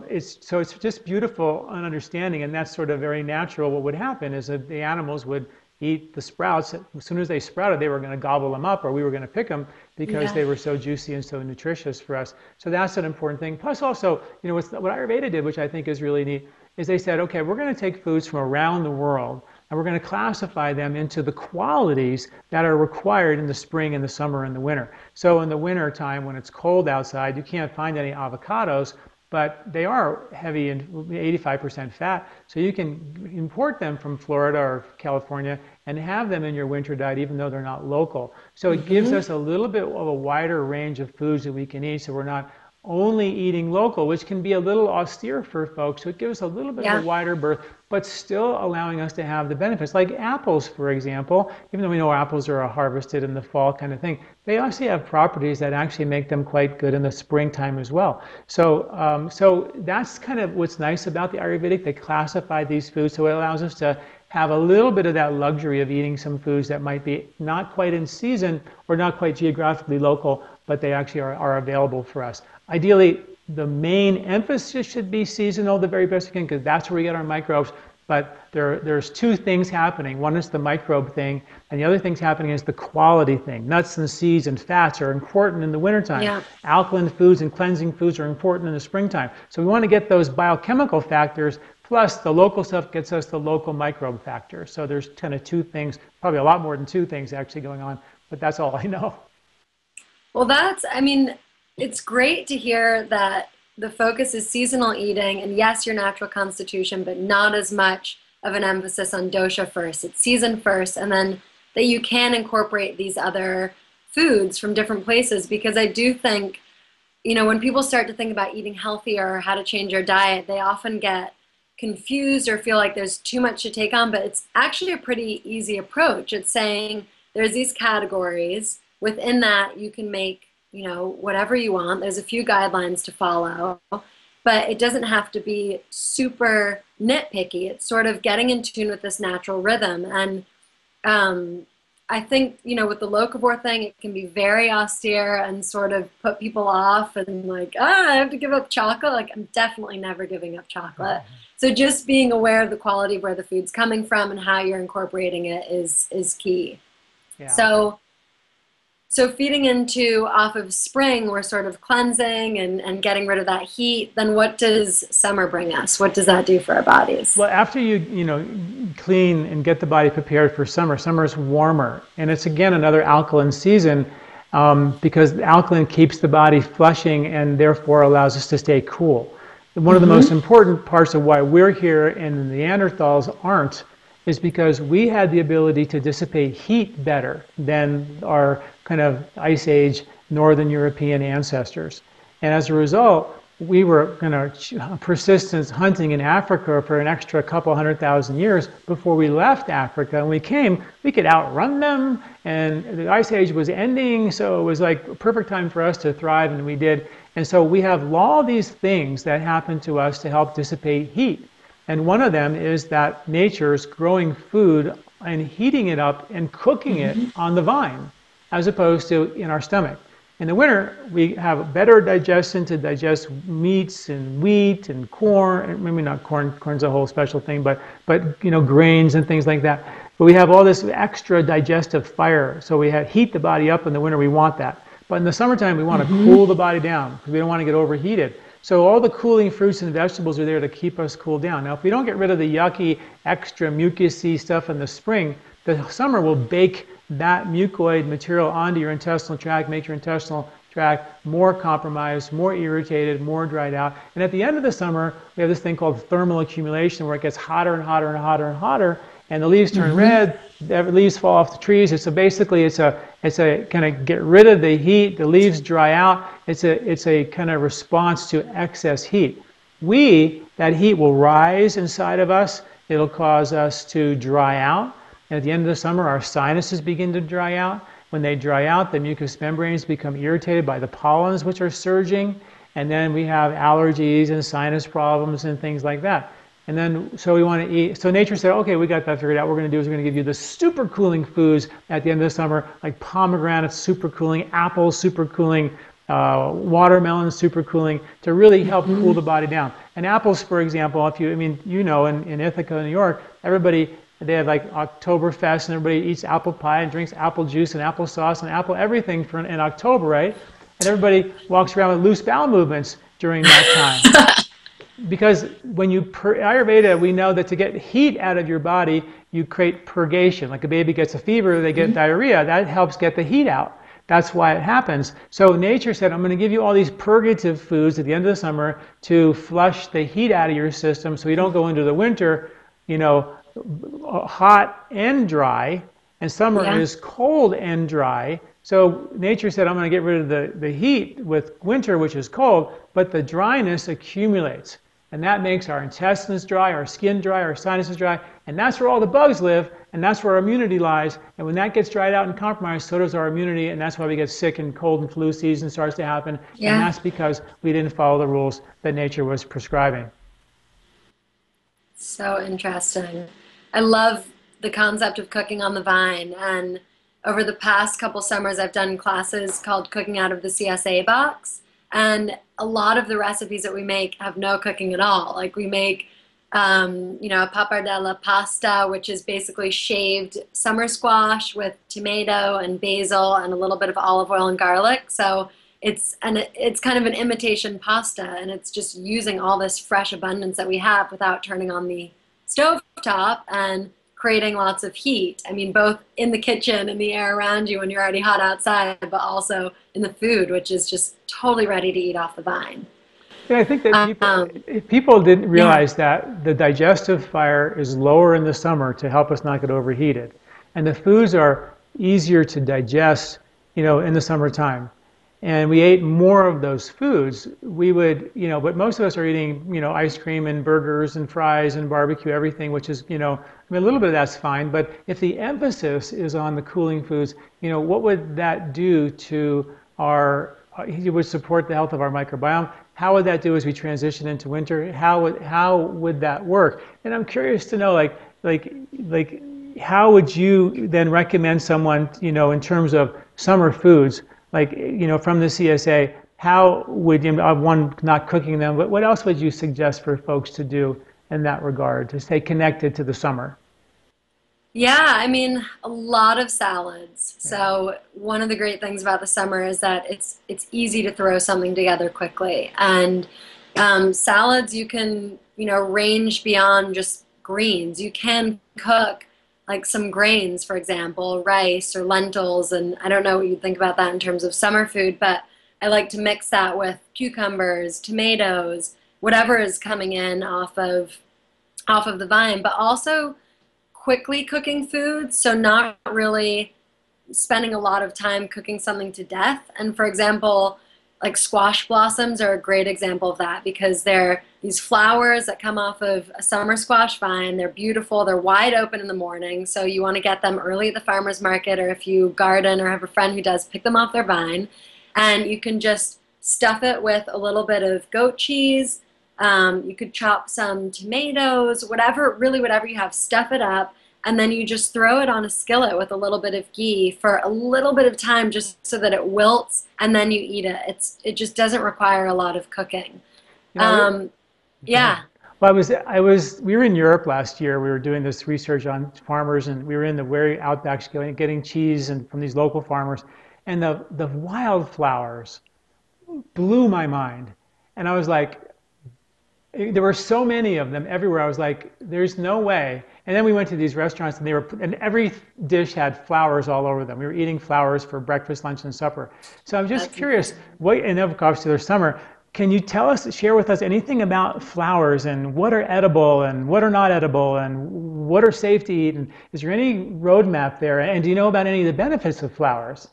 It's just beautiful on understanding, and that's sort of very natural. What would happen is that the animals would eat the sprouts. As soon as they sprouted, they were going to gobble them up, or we were going to pick them because they were so juicy and so nutritious for us. So that's an important thing. Plus also, what Ayurveda did, which I think is really neat, is they said, okay, we're going to take foods from around the world and we're going to classify them into the qualities that are required in the spring and the summer and the winter. So in the winter time, when it's cold outside, you can't find any avocados, but they are heavy in 85% fat. So you can import them from Florida or California and have them in your winter diet, even though they're not local. So it gives us a little bit of a wider range of foods that we can eat. So we're not only eating local, which can be a little austere for folks. So it gives us a little bit of a wider berth, but still allowing us to have the benefits. Like apples, for example, even though we know apples are harvested in the fall kind of thing, they actually have properties that actually make them quite good in the springtime as well. So that's kind of what's nice about the Ayurvedic. They classify these foods, so it allows us to have a little bit of that luxury of eating some foods that might be not quite in season or not quite geographically local, but they actually are available for us. Ideally, the main emphasis should be seasonal, the very best we can, because that's where we get our microbes. But there's two things happening. One is the microbe thing, and the other thing's happening is the quality thing. Nuts and seeds and fats are important in the wintertime. Alkaline foods and cleansing foods are important in the springtime. So we want to get those biochemical factors, plus the local stuff gets us the local microbe factor. So there's kind of two things, probably a lot more than two things actually going on, but that's all I know. Well, it's great to hear that the focus is seasonal eating, and yes, your natural constitution, but not as much of an emphasis on dosha first. It's season first, and then that you can incorporate these other foods from different places, because I do think, when people start to think about eating healthier or how to change their diet, they often get confused or feel like there's too much to take on, but it's actually a pretty easy approach. It's saying there's these categories. Within that, you can make whatever you want. There's a few guidelines to follow, but it doesn't have to be super nitpicky. It's sort of getting in tune with this natural rhythm. And I think, with the locavore thing, it can be very austere and sort of put people off and like, I have to give up chocolate. Like, I'm definitely never giving up chocolate. So just being aware of the quality of where the food's coming from and how you're incorporating it is key. Yeah. So feeding into off of spring, we're sort of cleansing and getting rid of that heat. Then what does summer bring us? What does that do for our bodies? Well, after you clean and get the body prepared for summer, summer is warmer. And it's, again, another alkaline season because the alkaline keeps the body flushing and therefore allows us to stay cool. One of the most important parts of why we're here and the Neanderthals aren't is because we had the ability to dissipate heat better than our kind of Ice Age Northern European ancestors. And as a result, we were persistence hunting in Africa for an extra couple 100,000 years before we left Africa. And we came, we could outrun them, and the Ice Age was ending, so it was like a perfect time for us to thrive, and we did. And so we have all these things that happen to us to help dissipate heat. And one of them is that nature's growing food and heating it up and cooking it on the vine, as opposed to in our stomach. In the winter, we have better digestion to digest meats and wheat and corn. Maybe not corn, corn's a whole special thing, but grains and things like that. But we have all this extra digestive fire. So we heat the body up in the winter, we want that. But in the summertime, we want to cool the body down because we don't want to get overheated. So all the cooling fruits and vegetables are there to keep us cool down. Now, if we don't get rid of the yucky, extra mucusy stuff in the spring, the summer will bake that mucoid material onto your intestinal tract, make your intestinal tract more compromised, more irritated, more dried out. And at the end of the summer, we have this thing called thermal accumulation where it gets hotter and hotter and hotter and hotter, and the leaves turn red, the leaves fall off the trees. So basically it's a kind of get rid of the heat, the leaves dry out. It's a kind of response to excess heat. That heat will rise inside of us. It'll cause us to dry out. And at the end of the summer, our sinuses begin to dry out. When they dry out, the mucous membranes become irritated by the pollens, which are surging. And then we have allergies and sinus problems and things like that. And then, so we want to eat. So nature said, okay, we got that figured out. What we're going to do is we're going to give you the super cooling foods at the end of the summer, like pomegranates, super cooling, apples, super cooling, watermelon, super cooling, to really help cool the body down. And apples, for example, in Ithaca, New York, they have like Oktoberfest, and everybody eats apple pie and drinks apple juice and applesauce and apple everything in October, right? And everybody walks around with loose bowel movements during that time. Because when Ayurveda, we know that to get heat out of your body, you create purgation. Like a baby gets a fever, they get diarrhea. That helps get the heat out. That's why it happens. So nature said, I'm going to give you all these purgative foods at the end of the summer to flush the heat out of your system so you don't go into the winter, hot and dry, and summer is cold and dry. So nature said, I'm going to get rid of the heat with winter, which is cold, but the dryness accumulates. And that makes our intestines dry, our skin dry, our sinuses dry, and that's where all the bugs live, and that's where our immunity lies. And when that gets dried out and compromised, so does our immunity, and that's why we get sick and cold and flu season starts to happen. Yeah. And that's because we didn't follow the rules that nature was prescribing. So interesting. I love the concept of cooking on the vine, and over the past couple summers I've done classes called Cooking Out of the CSA Box, and a lot of the recipes that we make have no cooking at all. Like we make a pappardella pasta, which is basically shaved summer squash with tomato and basil and a little bit of olive oil and garlic. So it's kind of an imitation pasta, and it's just using all this fresh abundance that we have without turning on the stove top and creating lots of heat. I mean, both in the kitchen and the air around you when you're already hot outside, but also in the food, which is just totally ready to eat off the vine. Yeah, I think that people didn't realize that the digestive fire is lower in the summer to help us not get overheated. And the foods are easier to digest, in the summertime. And we ate more of those foods. We would, but most of us are eating, ice cream and burgers and fries and barbecue, everything, which is, a little bit of that's fine. But if the emphasis is on the cooling foods, what would that do to it would support the health of our microbiome. How would that do as we transition into winter? How would that work? And I'm curious to know, how would you then recommend someone, in terms of summer foods, like, from the CSA, how would you, one, not cooking them, but what else would you suggest for folks to do in that regard to stay connected to the summer? Yeah, I mean, a lot of salads. Yeah. So one of the great things about the summer is that it's easy to throw something together quickly. And salads, you can, range beyond just greens. You can cook like some grains, for example, rice or lentils. And I don't know what you think about that in terms of summer food, but I like to mix that with cucumbers, tomatoes, whatever is coming in off of the vine, but also quickly cooking foods, so not really spending a lot of time cooking something to death. And for example, like squash blossoms are a great example of that because they're these flowers that come off of a summer squash vine. They're beautiful. They're wide open in the morning, so you want to get them early at the farmer's market, or if you garden or have a friend who does, pick them off their vine. And you can just stuff it with a little bit of goat cheese. You could chop some tomatoes, really whatever you have, stuff it up, and then you just throw it on a skillet with a little bit of ghee for a little bit of time just so that it wilts, and then you eat it. It just doesn't require a lot of cooking. Yeah. Well, we were in Europe last year. We were doing this research on farmers, and we were in the very outback getting cheese and from these local farmers, and the wildflowers blew my mind. And I was like, there were so many of them everywhere. I was like, there's no way. And then we went to these restaurants, and every dish had flowers all over them. We were eating flowers for breakfast, lunch, and supper. So I'm just curious, and of course, there's summer. Can you share with us anything about flowers and what are edible and what are not edible and what are safe to eat? And is there any roadmap there? And do you know about any of the benefits of flowers?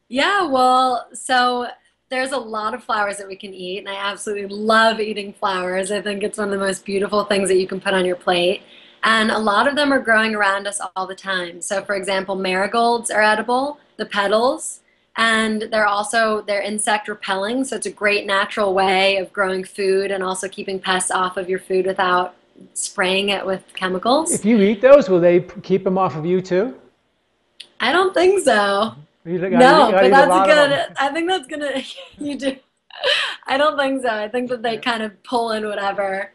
Yeah, well, so there's a lot of flowers that we can eat, and I absolutely love eating flowers. I think it's one of the most beautiful things that you can put on your plate. And a lot of them are growing around us all the time. So for example, marigolds are edible, the petals, and they're insect repelling. So it's a great natural way of growing food and also keeping pests off of your food without spraying it with chemicals. If you eat those, will they keep them off of you too? I don't think so. No, but that's good. I think that's gonna, you do. I don't think so. I think that they kind of pull in whatever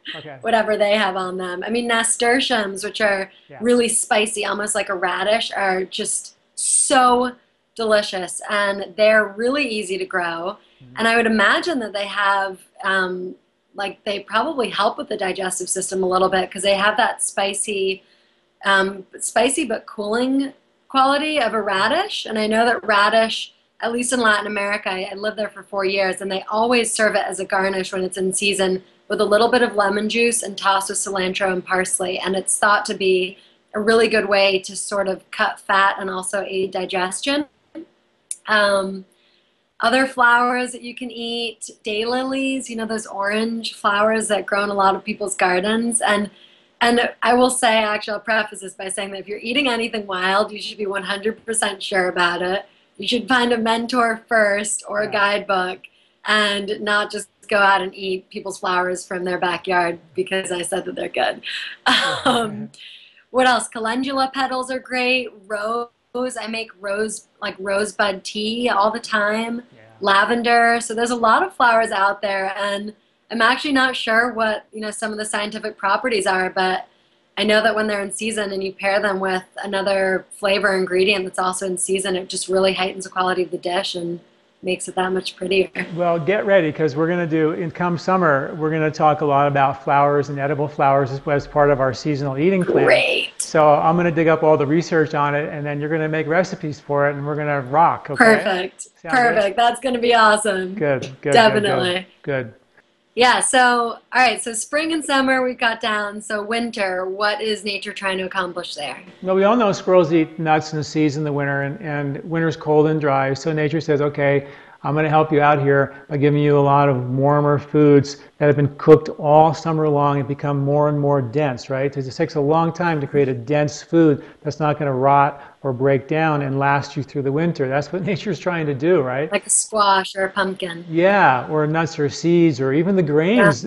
they have on them. I mean, nasturtiums, which are really spicy, almost like a radish, are just so delicious, and they're really easy to grow. And I would imagine that they have, they probably help with the digestive system a little bit because they have that spicy but cooling quality of a radish. And I know that radish, at least in Latin America, I lived there for 4 years, and they always serve it as a garnish when it's in season with a little bit of lemon juice and tossed with cilantro and parsley. And it's thought to be a really good way to sort of cut fat and also aid digestion. Other flowers that you can eat, daylilies, those orange flowers that grow in a lot of people's gardens. And I will say, actually, I'll preface this by saying that if you're eating anything wild, you should be 100% sure about it. You should find a mentor first or a guidebook and not just go out and eat people's flowers from their backyard because I said that they're good. What else? Calendula petals are great. Rose, I make rosebud tea all the time. Yeah. Lavender. So there's a lot of flowers out there, and I'm actually not sure what some of the scientific properties are, but I know that when they're in season and you pair them with another flavor ingredient that's also in season, it just really heightens the quality of the dish and makes it that much prettier. Well, get ready, because we're going to come summer, we're going to talk a lot about flowers and edible flowers as part of our seasonal eating plan. Great. So I'm going to dig up all the research on it, and then you're going to make recipes for it, and we're going to rock. Okay? Perfect. Perfect. That's going to be awesome. Good. Definitely. Good. Yeah, so, all right, so spring and summer we've got down. So winter, what is nature trying to accomplish there? Well, we all know squirrels eat nuts and seeds in the winter, and winter's cold and dry. So nature says, okay, I'm going to help you out here by giving you a lot of warmer foods that have been cooked all summer long and become more and more dense, right? It takes a long time to create a dense food that's not going to rot or break down and last you through the winter. That's what nature's trying to do, right? Like a squash or a pumpkin. Yeah, or nuts or seeds or even the Yeah. grains,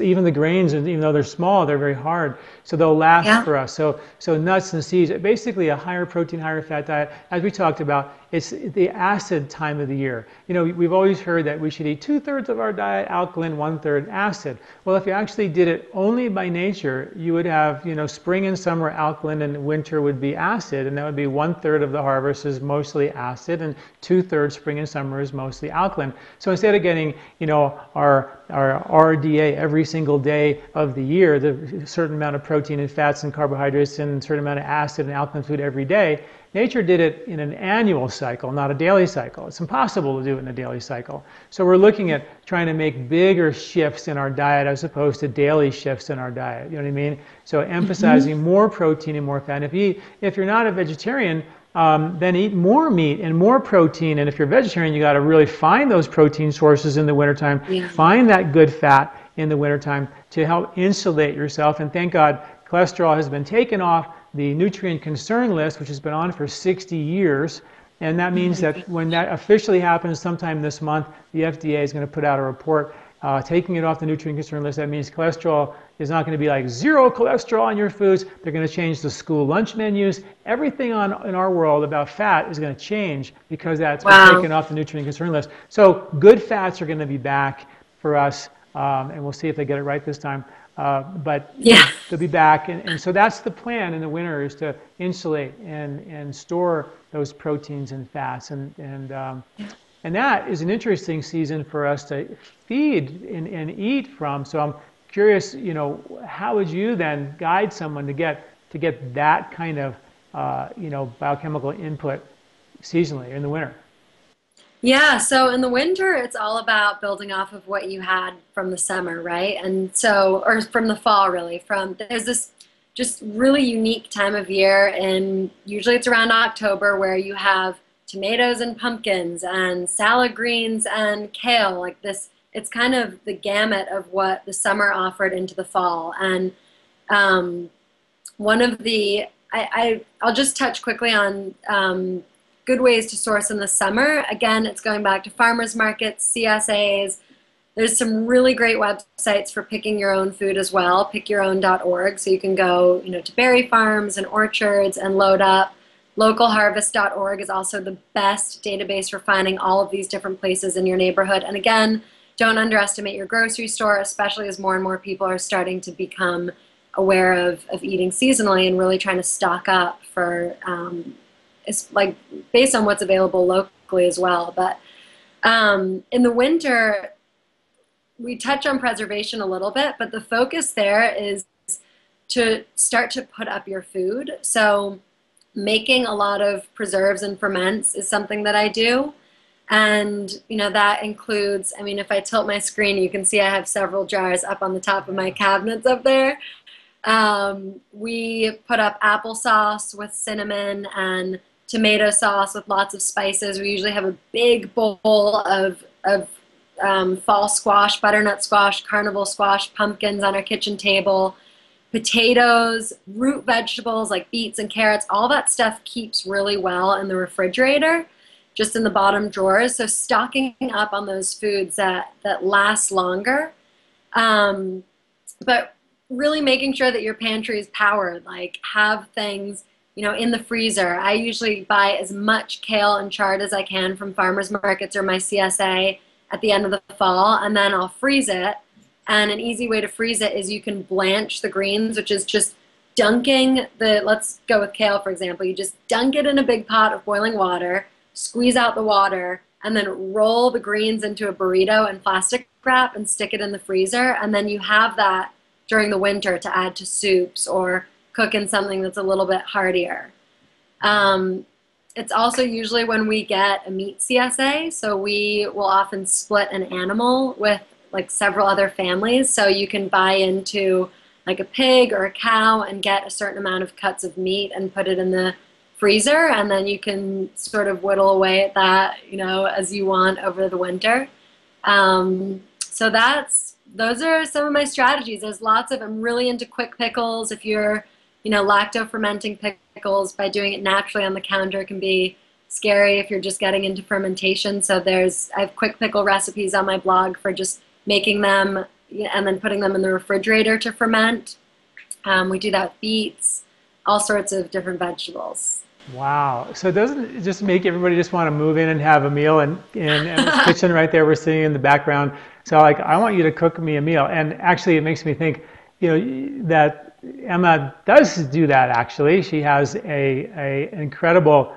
and even though they're small, they're very hard. So they'll last Yeah. for us. So nuts and seeds, basically a higher protein, higher fat diet. As we talked about, it's the acid time of the year. You know, we've always heard that we should eat 2/3 of our diet alkaline, 1/3 acid. Well, if you actually did it only by nature, you would have, you know, spring and summer alkaline and winter would be acid, and that would be 1/3 of the harvest is mostly acid and 2/3 spring and summer is mostly alkaline. So instead of getting, you know, our RDA every single day of the year, the certain amount of protein and fats and carbohydrates and a certain amount of acid and alkaline food every day, nature did it in an annual cycle, not a daily cycle. It's impossible to do it in a daily cycle. So we're looking at trying to make bigger shifts in our diet as opposed to daily shifts in our diet. You know what I mean? So emphasizing more protein and more fat. And if you're not a vegetarian, then eat more meat and more protein. And if you're a vegetarian, you got to really find those protein sources in the wintertime. Yeah. Find that good fat in the wintertime to help insulate yourself. And thank God, cholesterol has been taken off the nutrient concern list, which has been on for 60 years. And that means that when that officially happens sometime this month, the FDA is going to put out a report taking it off the nutrient concern list. That means cholesterol is not going to be like 0 cholesterol in your foods. They're going to change the school lunch menus. Everything in our world about fat is going to change because that's been taken off the nutrient concern list. So good fats are going to be back for us, and we'll see if they get it right this time. But Yeah. they'll be back. And so that's the plan in the winter, is to insulate and store those proteins and fats. And that is an interesting season for us to feed and eat from. So I'm curious, you know, how would you then guide someone to get that kind of, you know, biochemical input seasonally in the winter? Yeah, so in the winter, it's all about building off of what you had from the summer, right? And so, or from the fall, really. There's this just really unique time of year, and usually it's around October, where you have tomatoes and pumpkins and salad greens and kale. Like this, it's kind of the gamut of what the summer offered into the fall. And one of the, I'll just touch quickly on good ways to source in the summer. Again, it's going back to farmers markets, CSAs. There's some really great websites for picking your own food as well, pickyourown.org. So you can go, you know, to berry farms and orchards and load up. Localharvest.org is also the best database for finding all of these different places in your neighborhood. And again, don't underestimate your grocery store, especially as more and more people are starting to become aware of eating seasonally and really trying to stock up for it's like based on what's available locally as well. But in the winter, we touch on preservation a little bit, but the focus there is to start to put up your food. So making a lot of preserves and ferments is something that I do. And, you know, that includes, I mean, if I tilt my screen, you can see I have several jars up on the top of my cabinets up there. We put up applesauce with cinnamon and tomato sauce with lots of spices. We usually have a big bowl of fall squash, butternut squash, carnival squash, pumpkins on our kitchen table, potatoes, root vegetables like beets and carrots. All that stuff keeps really well in the refrigerator, just in the bottom drawers. So stocking up on those foods that last longer. But really making sure that your pantry is powered, like have things, you know, in the freezer. I usually buy as much kale and chard as I can from farmers markets or my CSA at the end of the fall, and then I'll freeze it. And an easy way to freeze it is you can blanch the greens, which is just dunking let's go with kale, for example. You just dunk it in a big pot of boiling water, squeeze out the water, and then roll the greens into a burrito and plastic wrap and stick it in the freezer. And then you have that during the winter to add to soups or cook in something that's a little bit heartier. It's also usually when we get a meat CSA, so we will often split an animal with like several other families. So you can buy into like a pig or a cow and get a certain amount of cuts of meat and put it in the freezer, and then you can sort of whittle away at that, you know, as you want over the winter. So those are some of my strategies. There's lots of, I'm really into quick pickles. If you're lacto fermenting pickles by doing it naturally on the counter can be scary if you're just getting into fermentation. So I have quick pickle recipes on my blog for just making them and then putting them in the refrigerator to ferment. We do that with beets, all sorts of different vegetables. Wow. So doesn't it just make everybody just want to move in and have a meal in Emma's kitchen right there we're seeing in the background. So like, I want you to cook me a meal. And actually it makes me think, that Emma does do that actually. She has an incredible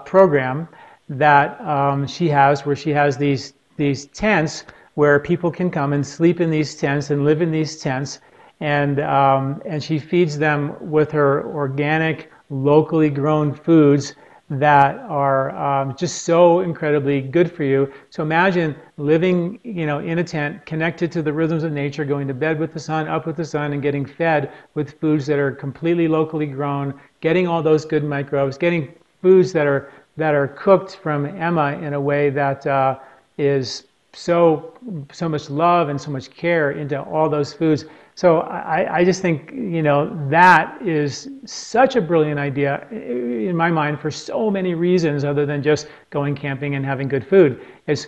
program that she has where she has these tents where people can come and sleep in these tents and live in these tents. And she feeds them with her organic, locally grown foods that are just so incredibly good for you. So imagine living, in a tent, connected to the rhythms of nature, going to bed with the sun, up with the sun, and getting fed with foods that are completely locally grown, getting all those good microbes, getting foods that are cooked from Emma in a way that is so much love and so much care into all those foods. So I just think, that is such a brilliant idea in my mind for so many reasons other than just going camping and having good food. It's,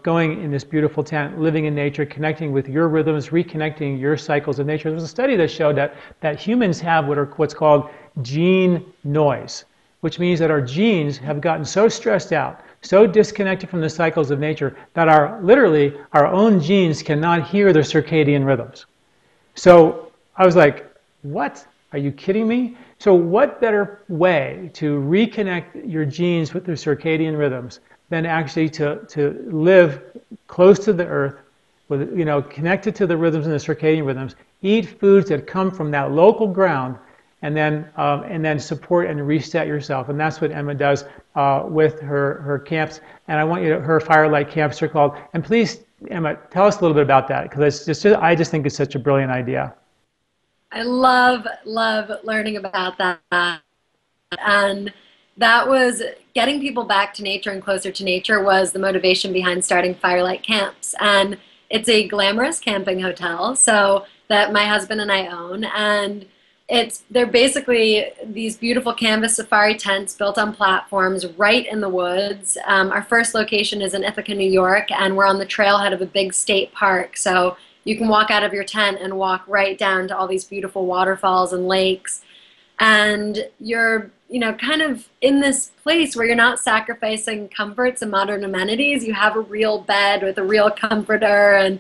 going in this beautiful tent, living in nature, connecting with your rhythms, reconnecting your cycles of nature. There was a study that showed that humans have what's called gene noise, which means that our genes have gotten so stressed out, so disconnected from the cycles of nature that literally our own genes cannot hear the circadian rhythms. So I was like, what? Are you kidding me? So what better way to reconnect your genes with their circadian rhythms than actually to live close to the earth, with, connected to the rhythms and the circadian rhythms, eat foods that come from that local ground, and then support and reset yourself. And that's what Emma does with her camps. And I want her firelight camps are called. And please, Emma, tell us a little bit about that, because I just think it's such a brilliant idea. I love learning about that. And that was getting people back to nature and closer to nature was the motivation behind starting Firelight Camps. And it's a glamorous camping hotel that my husband and I own. And they're basically these beautiful canvas safari tents built on platforms right in the woods. Our first location is in Ithaca, New York, and we're on the trailhead of a big state park. So you can walk out of your tent and walk right down to all these beautiful waterfalls and lakes. And you're, kind of in this place where you're not sacrificing comforts and modern amenities. You have a real bed with a real comforter and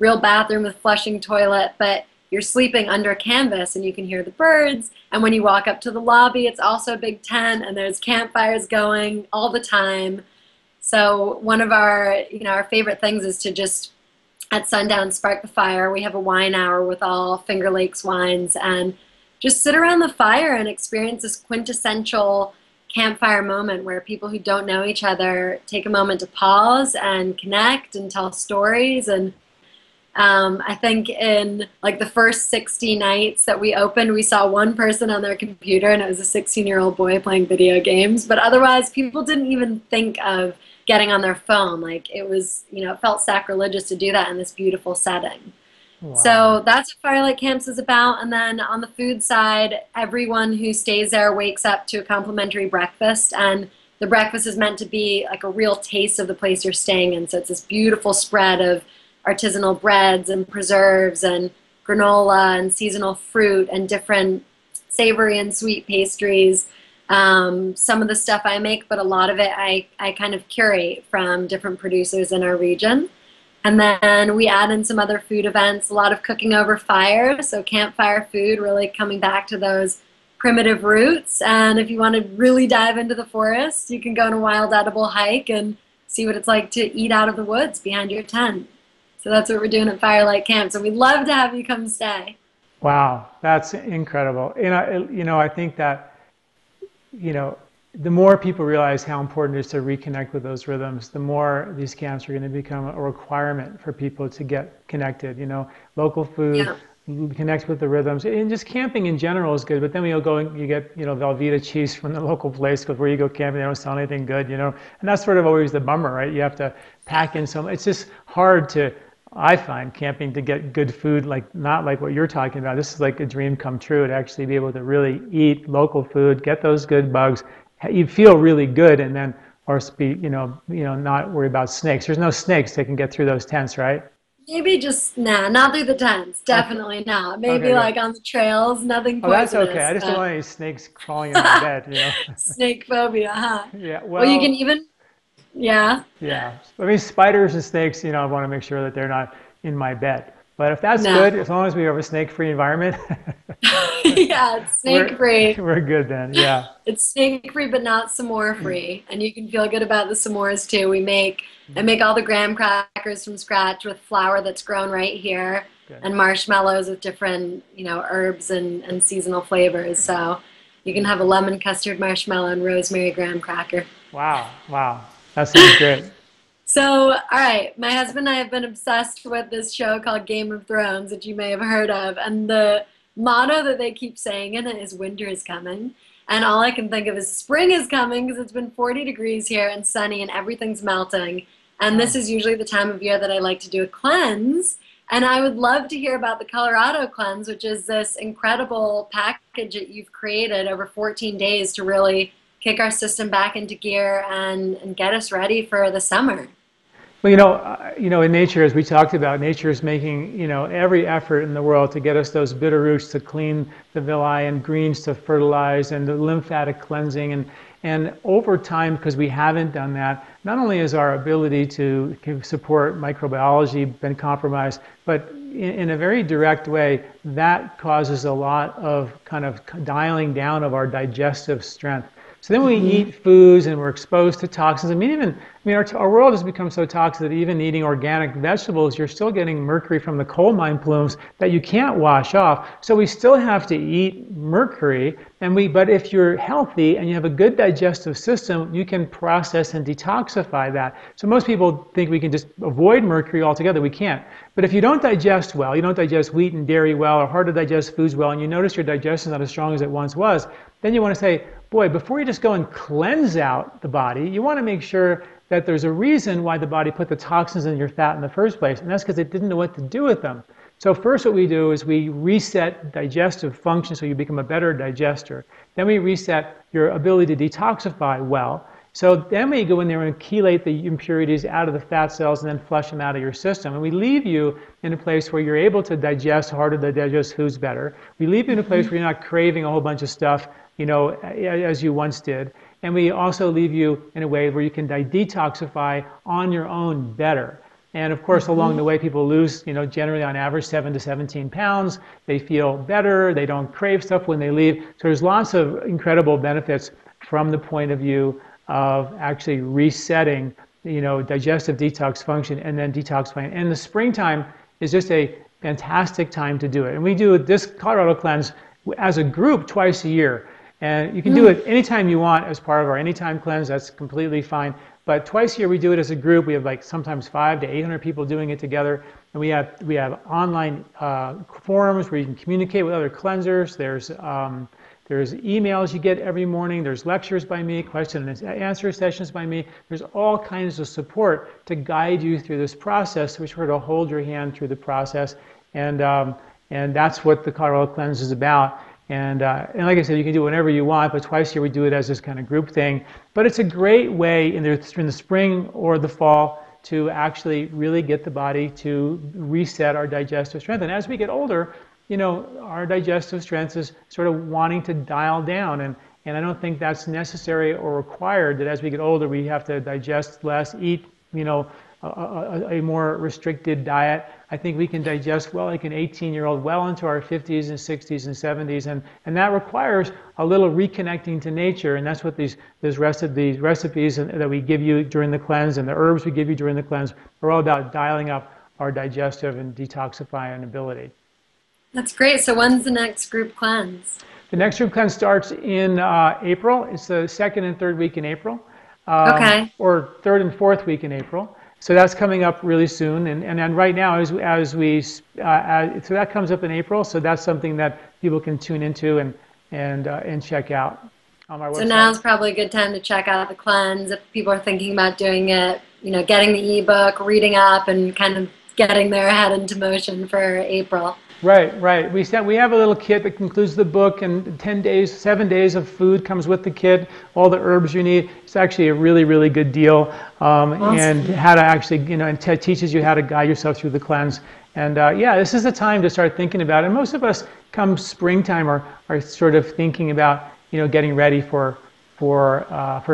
real bathroom with flushing toilet, but you're sleeping under canvas and you can hear the birds. And when you walk up to the lobby, it's also a big tent and there's campfires going all the time. So one of our favorite things is to just at sundown spark the fire. We have a wine hour with all Finger Lakes wines and just sit around the fire and experience this quintessential campfire moment where people who don't know each other take a moment to pause and connect and tell stories. And I think in like the first 60 nights that we opened, we saw one person on their computer, and it was a 16-year-old boy playing video games. But otherwise, people didn't even think of getting on their phone. Like it was, it felt sacrilegious to do that in this beautiful setting. Wow. So that's what Firelight Camps is about. And then on the food side, everyone who stays there wakes up to a complimentary breakfast. And the breakfast is meant to be like a real taste of the place you're staying in. So it's this beautiful spread of artisanal breads and preserves and granola and seasonal fruit and different savory and sweet pastries. Some of the stuff I make, but a lot of it I kind of curate from different producers in our region. And then we add in some other food events, a lot of cooking over fire, so campfire food, really coming back to those primitive roots. And if you want to really dive into the forest, you can go on a wild edible hike and see what it's like to eat out of the woods behind your tent. So that's what we're doing at Firelight Camp. So we'd love to have you come stay. Wow, that's incredible. And I think that, the more people realize how important it is to reconnect with those rhythms, the more these camps are going to become a requirement for people to get connected. Local food, connect with the rhythms, and just camping in general is good. But then you'll go and you get, Velveeta cheese from the local place, because where you go camping, they don't sell anything good, and that's sort of always the bummer, right? You have to pack in some. It's just hard to I find camping to get good food, like not like what you're talking about. This is like a dream come true to actually be able to really eat local food, get those good bugs. You feel really good, and then, or be, not worry about snakes. There's no snakes that can get through those tents, right? Maybe just, nah, not through the tents. Okay. Definitely not. Okay, Maybe good. like on the trails, nothing Oh, that's okay. poisonous. I just don't want any snakes crawling in my bed. Snake phobia, huh? Yeah. Well, you can Well, even, yeah, yeah. I mean, spiders and snakes, I want to make sure that they're not in my bed. But if that's no. good, as long as we have a snake-free environment, Yeah, it's snake we're free. we're good then. Yeah. It's snake free, but not s'more free. And you can feel good about the s'mores too. I make all the graham crackers from scratch with flour that's grown right here Good. and marshmallows with different, herbs and seasonal flavors. So you can have a lemon custard marshmallow and rosemary graham cracker. Wow. Wow. That sounds great. So, all right, my husband and I have been obsessed with this show called Game of Thrones, that you may have heard of. And the motto that they keep saying in it is winter is coming. And all I can think of is spring is coming because it's been 40 degrees here and sunny and everything's melting. And this Wow. is usually the time of year that I like to do a cleanse. And I would love to hear about the Colorado cleanse, which is this incredible package that you've created over 14 days to really kick our system back into gear and get us ready for the summer. Well, in nature, as we talked about, nature is making, every effort in the world to get us those bitter roots to clean the villi and greens to fertilize and the lymphatic cleansing. And over time, because we haven't done that, not only is our ability to support microbiology been compromised, but in a very direct way, that causes a lot of kind of dialing down of our digestive strength. So then we Hmm. eat foods and we're exposed to toxins. Our world has become so toxic that even eating organic vegetables, you're still getting mercury from the coal mine plumes that you can't wash off. So we still have to eat mercury. But if you're healthy and you have a good digestive system, you can process and detoxify that. So most people think we can just avoid mercury altogether. We can't. But if you don't digest well, you don't digest wheat and dairy well, or hard to digest foods well, and you notice your digestion is not as strong as it once was, then you want to say, boy, before you just go and cleanse out the body, you want to make sure that there's a reason why the body put the toxins in your fat in the first place, and that's because it didn't know what to do with them. So first what we do is we reset digestive function so you become a better digester. Then we reset your ability to detoxify well. So then we go in there and chelate the impurities out of the fat cells and then flush them out of your system. And we leave you in a place where you're able to digest harder to digest foods better. We leave you in a place where you're not craving a whole bunch of stuff, as you once did. And we also leave you in a way where you can detoxify on your own better. And of course, along the way, people lose, generally on average 7 to 17 pounds. They feel better. They don't crave stuff when they leave. So there's lots of incredible benefits from the point of view of actually resetting, digestive detox function and then detoxifying. And the springtime is just a fantastic time to do it. And we do this Colorado cleanse as a group twice a year. And you can do it anytime you want as part of our anytime cleanse. That's completely fine. But twice a year we do it as a group. We have like sometimes 500 to 800 people doing it together. And we have online forums where you can communicate with other cleansers. There's emails you get every morning. There's lectures by me, question and answer sessions by me. There's all kinds of support to guide you through this process. We're sure to hold your hand through the process. And that's what the Colorado Cleanse is about. And like I said, you can do it whenever you want, but twice a year we do it as this kind of group thing. But it's a great way in the spring or the fall to actually really get the body to reset our digestive strength. And as we get older, our digestive strength is sort of wanting to dial down. And I don't think that's necessary or required that as we get older, we have to digest less, eat, a more restricted diet. I think we can digest well like an 18-year-old well into our 50s and 60s and 70s. And that requires a little reconnecting to nature. And that's what these recipes that we give you during the cleanse and the herbs we give you during the cleanse are all about dialing up our digestive and detoxifying ability. That's great. So when's the next group cleanse? The next group cleanse starts in April. It's the second and third week in April, Okay. or third and fourth week in April. So that's coming up really soon. And then right now, so that comes up in April. So that's something that people can tune into and check out on our So website. now's probably a good time to check out the cleanse if people are thinking about doing it, getting the ebook, reading up, and kind of getting their head into motion for April. Right, right. We have a little kit that includes the book, and 10 days, 7 days of food comes with the kit, all the herbs you need. It's actually a really, really good deal. And Awesome. how to actually, and teaches you how to guide yourself through the cleanse. And yeah, this is the time to start thinking about it. And most of us, come springtime, are sort of thinking about, getting ready for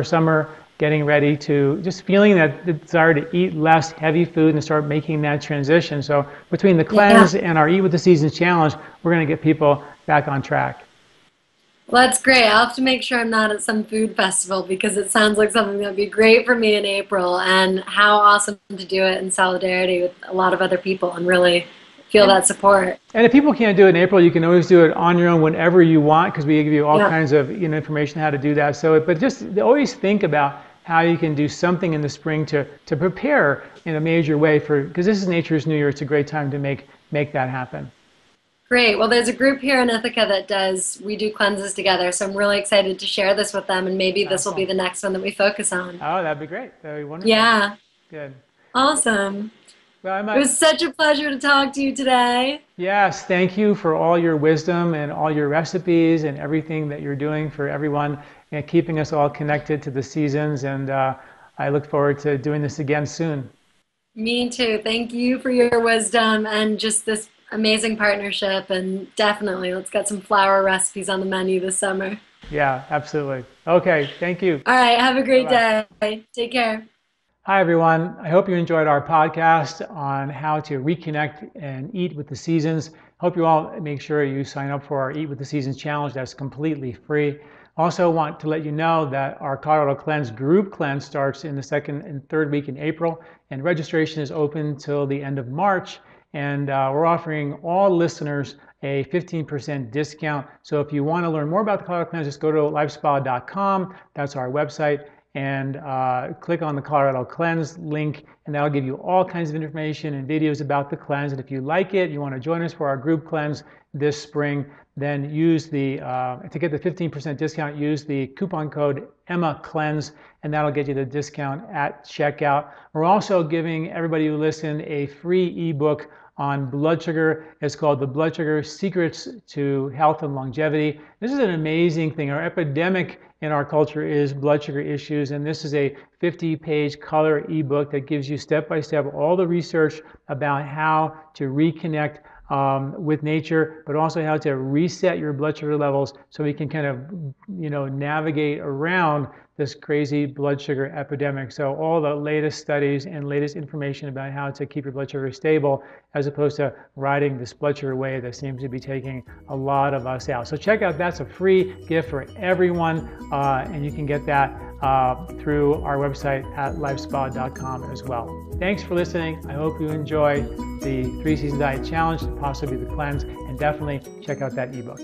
summer, getting ready to just feeling that the desire to eat less heavy food and start making that transition. So between the Yeah. cleanse and our Eat with the Seasons challenge, we're going to get people back on track. Well, that's great. I'll have to make sure I'm not at some food festival because it sounds like something that would be great for me in April, and how awesome to do it in solidarity with a lot of other people and really feel And that support. and if people can't do it in April, you can always do it on your own whenever you want, because we give you all Yeah. kinds of information how to do that. So, but just always think about how you can do something in the spring to prepare in a major way because this is Nature's New Year. It's a great time to make that happen. Great. Well, there's a group here in Ithaca we do cleanses together. So I'm really excited to share this with them. And maybe this will be Awesome. the next one that we focus on. Oh, that'd be great. That'd be wonderful. Yeah. Good. Awesome. Well, I It might. was such a pleasure to talk to you today. Yes, thank you for all your wisdom and all your recipes and everything that you're doing for everyone and keeping us all connected to the seasons. And I look forward to doing this again soon. Me too. Thank you for your wisdom and just this amazing partnership. And definitely, let's get some flower recipes on the menu this summer. Yeah, absolutely. Okay, thank you. All right. Have a great Bye-bye. day. Take care. Hi, everyone. I hope you enjoyed our podcast on how to reconnect and eat with the seasons. Hope you all make sure you sign up for our Eat with the Seasons challenge. That's completely free. Also want to let you know that our Colorado Cleanse group cleanse starts in the second and third week in April, and registration is open till the end of March. And we're offering all listeners a 15% discount. So if you want to learn more about the Colorado Cleanse, just go to lifespa.com. That's our website. And click on the Colorado Cleanse link, and that'll give you all kinds of information and videos about the cleanse. And if you like it, you want to join us for our group cleanse this spring, then use to get the 15% discount, use the coupon code Emma Cleanse, and that'll get you the discount at checkout. We're also giving everybody who listened a free ebook on blood sugar. It's called The Blood Sugar Secrets to Health and Longevity. This is an amazing thing. Our epidemic in our culture is blood sugar issues, and this is a 50-page color ebook that gives you step-by-step all the research about how to reconnect with nature, but also how to reset your blood sugar levels so we can kind of, navigate around this crazy blood sugar epidemic. So all the latest studies and latest information about how to keep your blood sugar stable, as opposed to riding this blood sugar wave that seems to be taking a lot of us out. So check out, that's a free gift for everyone, and you can get that through our website at lifespa.com as well. Thanks for listening. I hope you enjoy the 3 Season Diet Challenge, possibly the cleanse, and definitely check out that ebook.